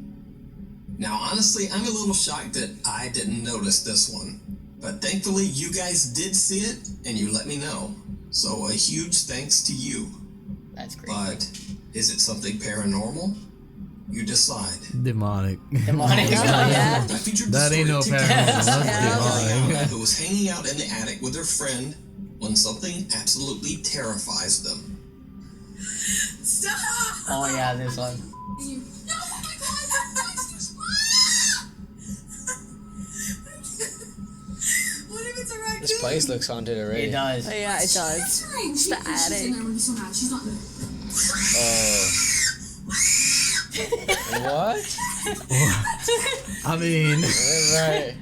Now, honestly, I'm a little shocked that I didn't notice this one. But thankfully, you guys did see it, and you let me know. So a huge thanks to you. that's creepy. But is it something paranormal? You decide. Demonic. Demonic. Yeah. I featured the That ain't no story paranormal. TikTok That's demonic. who was hanging out in the attic with her friend when something absolutely terrifies them. Stop! Oh yeah, this one. Oh my god! What if it's a raccoon? This place looks haunted already. It does. Yeah, it does. It's the attic. She's not there. What? I mean, Right.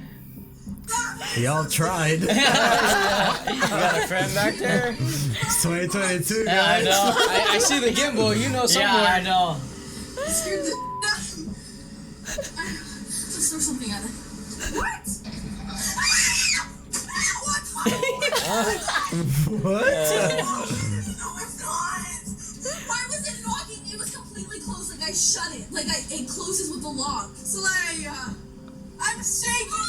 y'all tried. You got a friend back there? It's 2022, Yeah, I guys. know. I see the gimbal. You know somewhere. Yeah, I know. Scared the Let's throw something at it. What? What? No, it's not. Why was it knocking? It was completely closed. Like I shut it. Like it closes with the lock. So I'm shaking.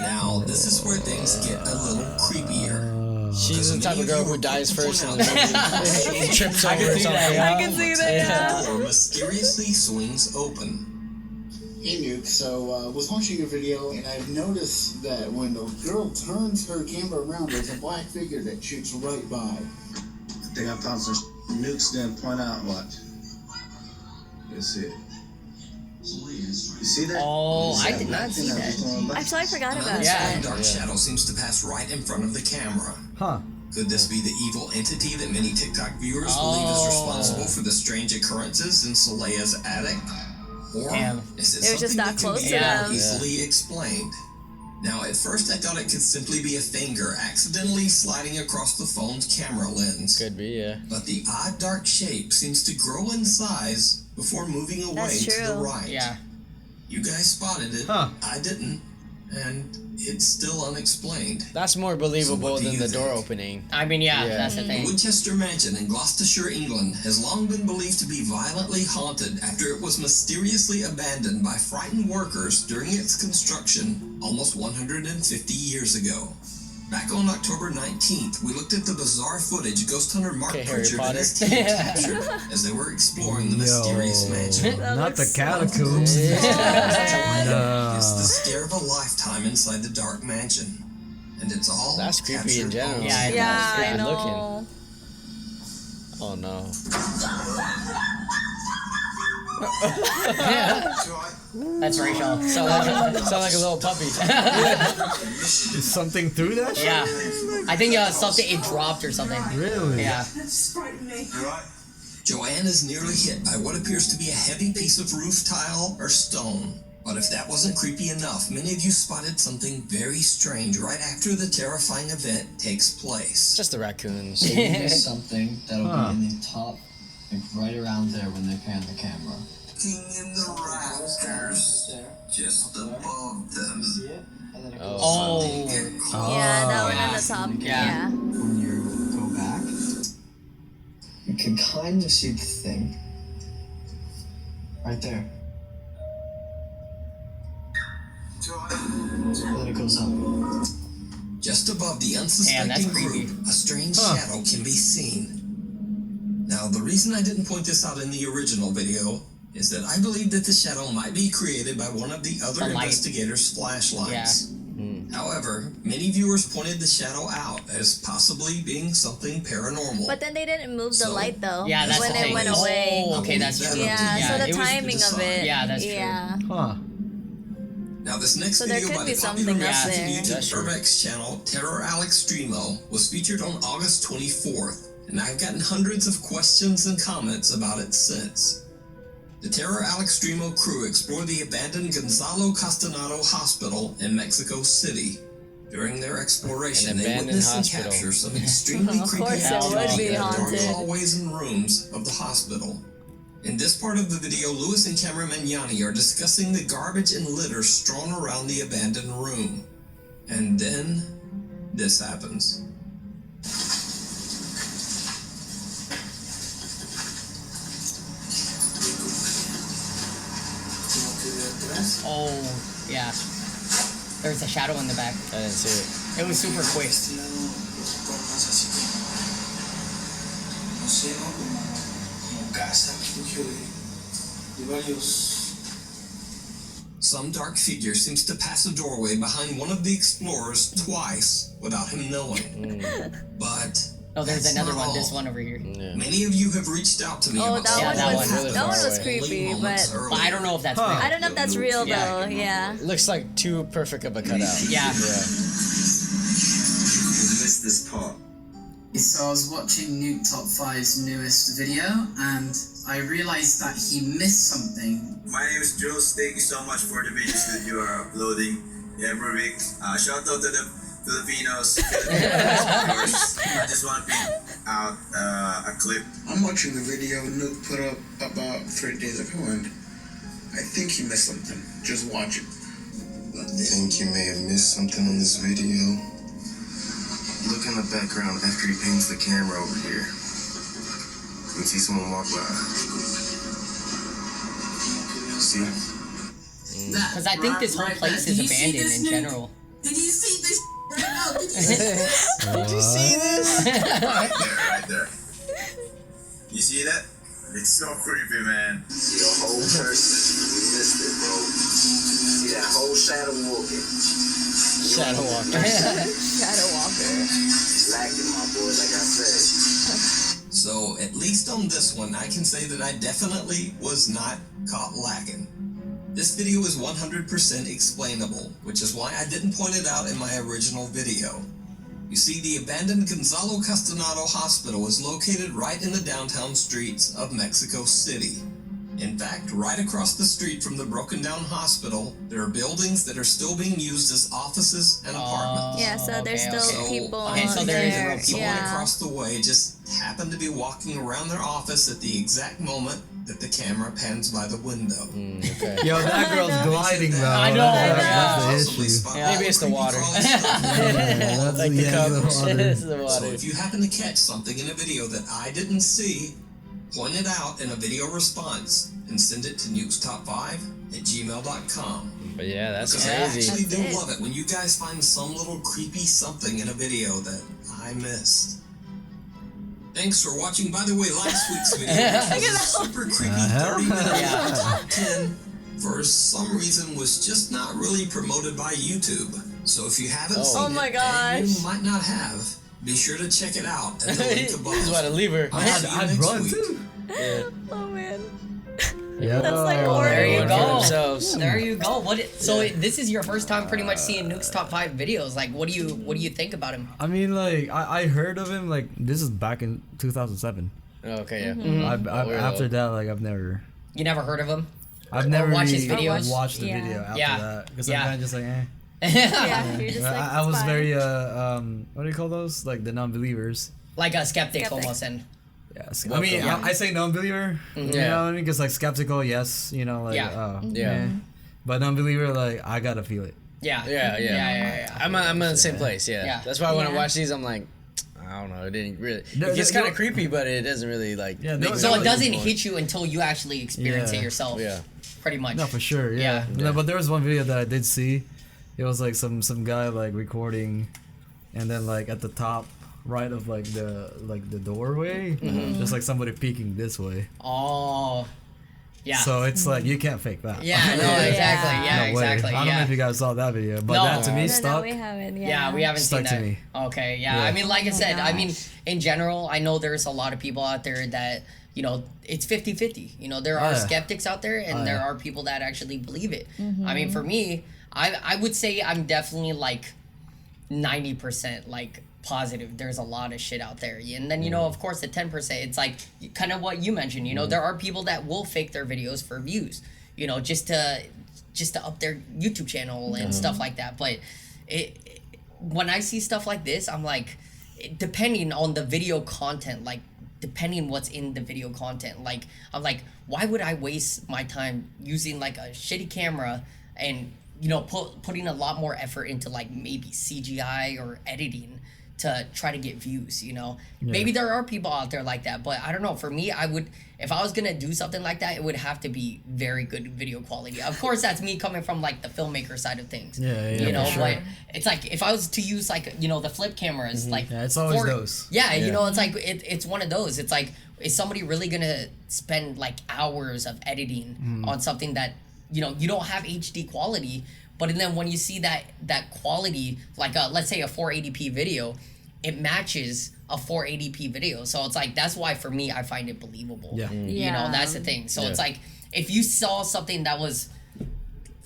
Now, this is where things get a little creepier. She's the type of girl who dies first in the movie. Trips over I can or see something. that, yeah. I can see that. The door mysteriously swings open. Hey Nuke, so was watching your video and I've noticed that when the girl turns her camera around, there's a black figure that shoots right by. I think I found some Nukes didn't point out what. Let's see it. You see that? Oh, I did not see that. Actually, I forgot about Yeah. that. Dark shadow seems to pass right in front of the camera. Huh. Could this be the evil entity that many TikTok viewers believe is responsible for the strange occurrences in Soleil's attic? Or Damn. is it It was just something that that can close be to them. easily explained? Now, at first I thought it could simply be a finger accidentally sliding across the phone's camera lens. Could be, yeah. But the odd dark shape seems to grow in size before moving away That's to the true. right. Yeah. You guys spotted it. Huh. I didn't. and it's still unexplained. That's more believable than the door opening. I mean, yeah, that's the The thing. Woodchester Mansion in Gloucestershire, England, has long been believed to be violently haunted after it was mysteriously abandoned by frightened workers during its construction almost 150 years ago. Back on October 19th, we looked at the bizarre footage ghost hunter Mark Pritchard and his team captured as they were exploring the mysterious mansion. Not the catacombs. It's the scare of a lifetime inside the dark mansion. And it's all That's creepy in general. Yeah, I know. Looking. Oh no. That's Rachel. So sound like a little puppy. Is something through that? Yeah. I think something it dropped or something. Really? Yeah. Joanne is nearly hit by what appears to be a heavy piece of roof tile or stone. But if that wasn't creepy enough, many of you spotted something very strange right after the terrifying event takes place. Just the raccoons. So you missed something that'll be in the top, like right around there when they pan the camera. Looking in the rafters, just above them. Oh. Yeah, that one on the top. Yeah. When you go back, you can kind of see the thing. Right there. Then it goes up. Just above the unsuspecting group, a strange shadow can be seen. Now, the reason I didn't point this out in the original video is that I believe that the shadow might be created by one of the other investigators' flashlights. However, many viewers pointed the shadow out as possibly being something paranormal. But then they didn't move the light though. Yeah, that's when the it thing. went away. Oh, okay, that's true. Yeah, so the it was timing of it. Yeah, that's true. Yeah. Now, this next So there video could by be the popular something up Mexican there. YouTube Urbex channel, Terror Alex Streamo, was featured on August 24th, and I've gotten hundreds of questions and comments about it since. The Terror Alex Streamo crew explored the abandoned Gonzalo Castanado Hospital in Mexico City. During their exploration, they witnessed and captured some extremely Of creepy course it would activity be in the dark haunted. hallways and rooms of the hospital. In this part of the video, Lewis and cameraman Yanni are discussing the garbage and litter strewn around the abandoned room. And then, this happens. Oh, yeah. There's a shadow in the back. I didn't see it. It was super quick. Some dark figure seems to pass a doorway behind one of the explorers twice without him knowing. But oh, there's that's another not one. This all. one over here. Many of you have reached out to me Oh, about that some one of was the that one was creepy, but I don't know if that's real. I don't know if that's real though. Yeah. Looks like too perfect of a cutout. Yeah. You missed this part. So I was watching Nuke Top 5's newest video, and I realized that he missed something. My name is Jules. Thank you so much for the videos that you are uploading every week. Shout out to the Filipinos. I just want to pick out a clip. I'm watching the video Nuke put up about 3 days ago, and I think he missed something. Just watch it. I think you may have missed something on this video. Look in the background after he paints the camera over here. You can see someone walk by. See? Because I think this whole place is abandoned in general. Did you see this right now? Did you see this? Did you see this? Right there. You see that? It's so creepy, man. See a whole person. We missed it, bro. See that whole shadow walking. Shadow walker. Shadow walker. Lacking, my boy, like I said. So, at least on this one, I can say that I definitely was not caught lacking. This video is 100% explainable, which is why I didn't point it out in my original video. You see, the abandoned Gonzalo Castanado Hospital is located right in the downtown streets of Mexico City. In fact, right across the street from the broken down hospital, there are buildings that are still being used as offices and apartments. Yeah, so there's still people So there. people Yeah. across the way just happen to be walking around their office at the exact moment that the camera pans by the window. Okay. Yo, that girl's gliding though. I know. That's the issue. Maybe it's the water. That's Like the cup. It's the So water. if you happen to catch something in a video that I didn't see, point it out in a video response and send it to nukestop5@gmail.com. But yeah, that's Because I crazy. actually do love it when you guys find some little creepy something in a video that I missed. Thanks for watching. By the way, last week's video, which was a super creepy 30-minute top 10, for some reason was just not really promoted by YouTube. So if you haven't seen Oh it, my and gosh. you might not have, be sure to check it out at the link above. He's about to leave her. I'd run too. Oh man. Yeah. That's like There horrible. you For go. themselves. There you go. This is your first time pretty much seeing Nuke's top 5 videos. Like, what do you think about him? I mean, like, I heard of him, like, this is back in 2007. Okay, yeah. After that, like, I've never You never heard of him? I've never watched his really videos? watched the Yeah. video after Yeah. that. Because Yeah. I'm kind of just like, eh. Yeah, you're just like, I was it's fine. very, what do you call those? Like, the non-believers. Like a skeptic Skeptic. almost. And Yeah, I mean, I say non-believer, you know what I mean? Because, like, skeptical, yes, you know, like, Yeah. oh, Yeah. eh. But non-believer, like, I gotta feel it. yeah. Yeah. I'm in the same place. Yeah. Yeah. That's why when I Yeah. watch these, I'm like, I don't know. It didn't really. No, It gets no, kind of creepy, but it doesn't really like. Yeah, make no, So me it doesn't more. hit you until you actually experience Yeah. it yourself. Yeah. Pretty much. No, for sure, yeah. Yeah. No, but there was one video that I did see. It was like some guy like recording, and then like at the top right of like the doorway, just like somebody peeking this way. Oh. Yeah. So it's like you can't fake that. Yeah, no, exactly. Yeah, No way. exactly. I don't know Yeah. if you guys saw that video, but No. that to me No, stuck. we haven't. Yeah. Yeah, we haven't Stuck seen to that. me. Okay, yeah. Yeah. I mean, like I Oh said, I mean, gosh. in general, I know there's a lot of people out there that, you know, it's 50-50. You know, there are yeah. skeptics out there and Oh, there yeah. are people that actually believe it. I mean, for me, I would say I'm definitely like 90% like positive. There's a lot of shit out there. And then, you know, of course, the 10%, it's like kind of what you mentioned. You know, there are people that will fake their videos for views, you know, just to up their YouTube channel and stuff like that. But when I see stuff like this, I'm like, depending on the video content, like depending what's in the video content, like I'm like, why would I waste my time using like a shitty camera and, you know, putting a lot more effort into like maybe CGI or editing to try to get views, you know? Maybe there are people out there like that, but I don't know. For me, I would, if I was gonna do something like that, it would have to be very good video quality. Of course, that's me coming from like the filmmaker side of things. Yeah, You know, for sure. but it's like if I was to use like, you know, the flip cameras, like Yeah, it's always those. Yeah, you Yeah. know, it's like it's one of those. It's like, is somebody really gonna spend like hours of editing on something that, you know, you don't have HD quality, but then when you see that quality, like let's say a 480p video, it matches a 480p video. So it's like, that's why for me I find it believable. Yeah. You know, that's the thing. So it's like, if you saw something that was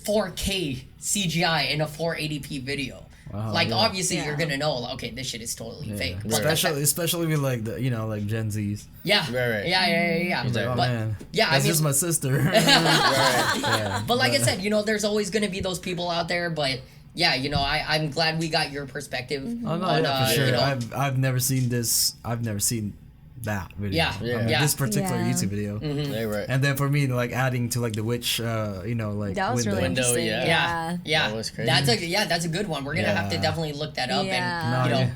4K CGI in a 480p video, Wow, like yeah. obviously you're gonna know, okay, this shit is totally fake. But Especially with like the, you know, like Gen Zs. yeah, Right. yeah. It's like, oh But man, yeah, I that's mean, just my sister. Yeah, but like I said, you know, there's always gonna be those people out there. But yeah, you know, I'm glad we got your perspective. Oh no, on, yeah, for sure. you know, I've never seen this. I've never seen that video. Yeah, I mean, yeah. this particular Yeah. YouTube video. Yeah, right. And then for me, like adding to like the witch, you know, like That was window. really interesting. yeah. That was crazy. That's a good one. We're gonna have to Yeah. definitely look that up Yeah. and No, you know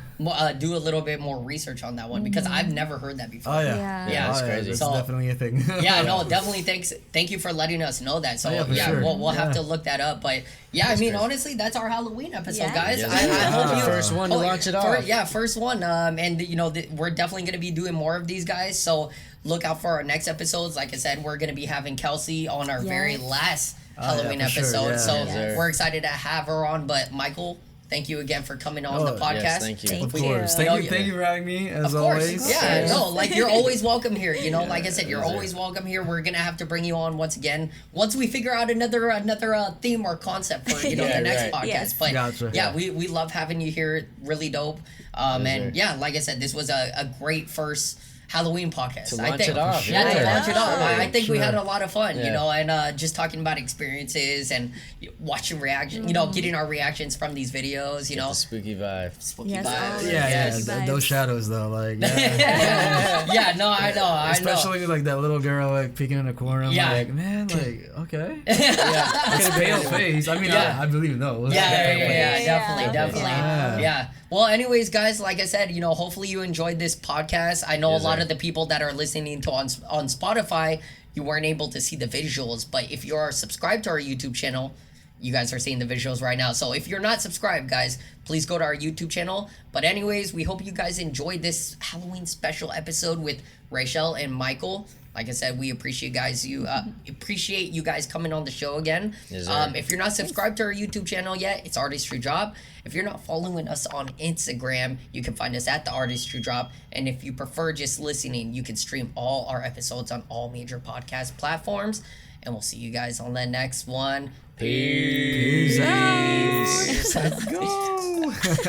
do a little bit more research on that one because I've never heard that before. Oh yeah, Yeah. Yeah, it's oh, crazy. That's So- definitely a thing. Yeah, no, definitely. Thank you for letting us know that. So Oh, yeah, for sure. we'll have Yeah. to look that up. But yeah, I mean, honestly, that's our Halloween episode, Yeah. guys. Yes, I sir. hope you First one to launch it off. Yeah, first one. And you know, we're definitely gonna be doing more of these guys. So look out for our next episodes. Like I said, we're gonna be having Kelsey on our very last Halloween yeah, for sure. episode. Yeah, so yeah. we're excited to have her on. But Michael, thank you again for coming on the Oh, podcast. yes, thank you. Thank Of you. course. You know, Thank you for having me as Of course, always. yeah, no, like you're always welcome here. You know, Yeah, like I said, you're yeah. always welcome here. We're gonna have to bring you on once again once we figure out another theme or concept for the Yeah, next right. podcast. Yes. But Gotcha. yeah, we love having you here. Really dope. Yes, And sir. yeah, like I said, this was a great first Halloween podcast. To launch I think. it off, Yeah, to yeah. launch it off. Sure, I think we sure. had a lot of fun, you Yeah. know, and just talking about experiences and watching reaction, you know, getting our reactions from these videos, you know. The spooky vibe. Spooky Yes, vibes. always. Yeah, Spooky yeah. vibes. Those shadows though, like. Yeah. Yeah, no, I know. Especially like that little girl like peeking in the corner. I'm Yeah. like, man, like okay. Yeah. It's a pale face. I mean, Yeah. I believe those. Yeah, definitely. Yeah. Yeah. Well, anyways, guys, like I said, you know, hopefully you enjoyed this podcast. I know Yes, a lot sir. of the people that are listening to on Spotify, you weren't able to see the visuals, but if you are subscribed to our YouTube channel, you guys are seeing the visuals right now. So if you're not subscribed, guys, please go to our YouTube channel. But anyways, we hope you guys enjoyed this Halloween special episode with Rachel and Michael. Like I said, we appreciate appreciate you guys coming on the show again. Yes, sir. If you're not subscribed to our YouTube channel yet, it's Artistry Drop. If you're not following us on Instagram, you can find us at the Artistry Drop. And if you prefer just listening, you can stream all our episodes on all major podcast platforms. And we'll see you guys on the next one. Peace. Let's go.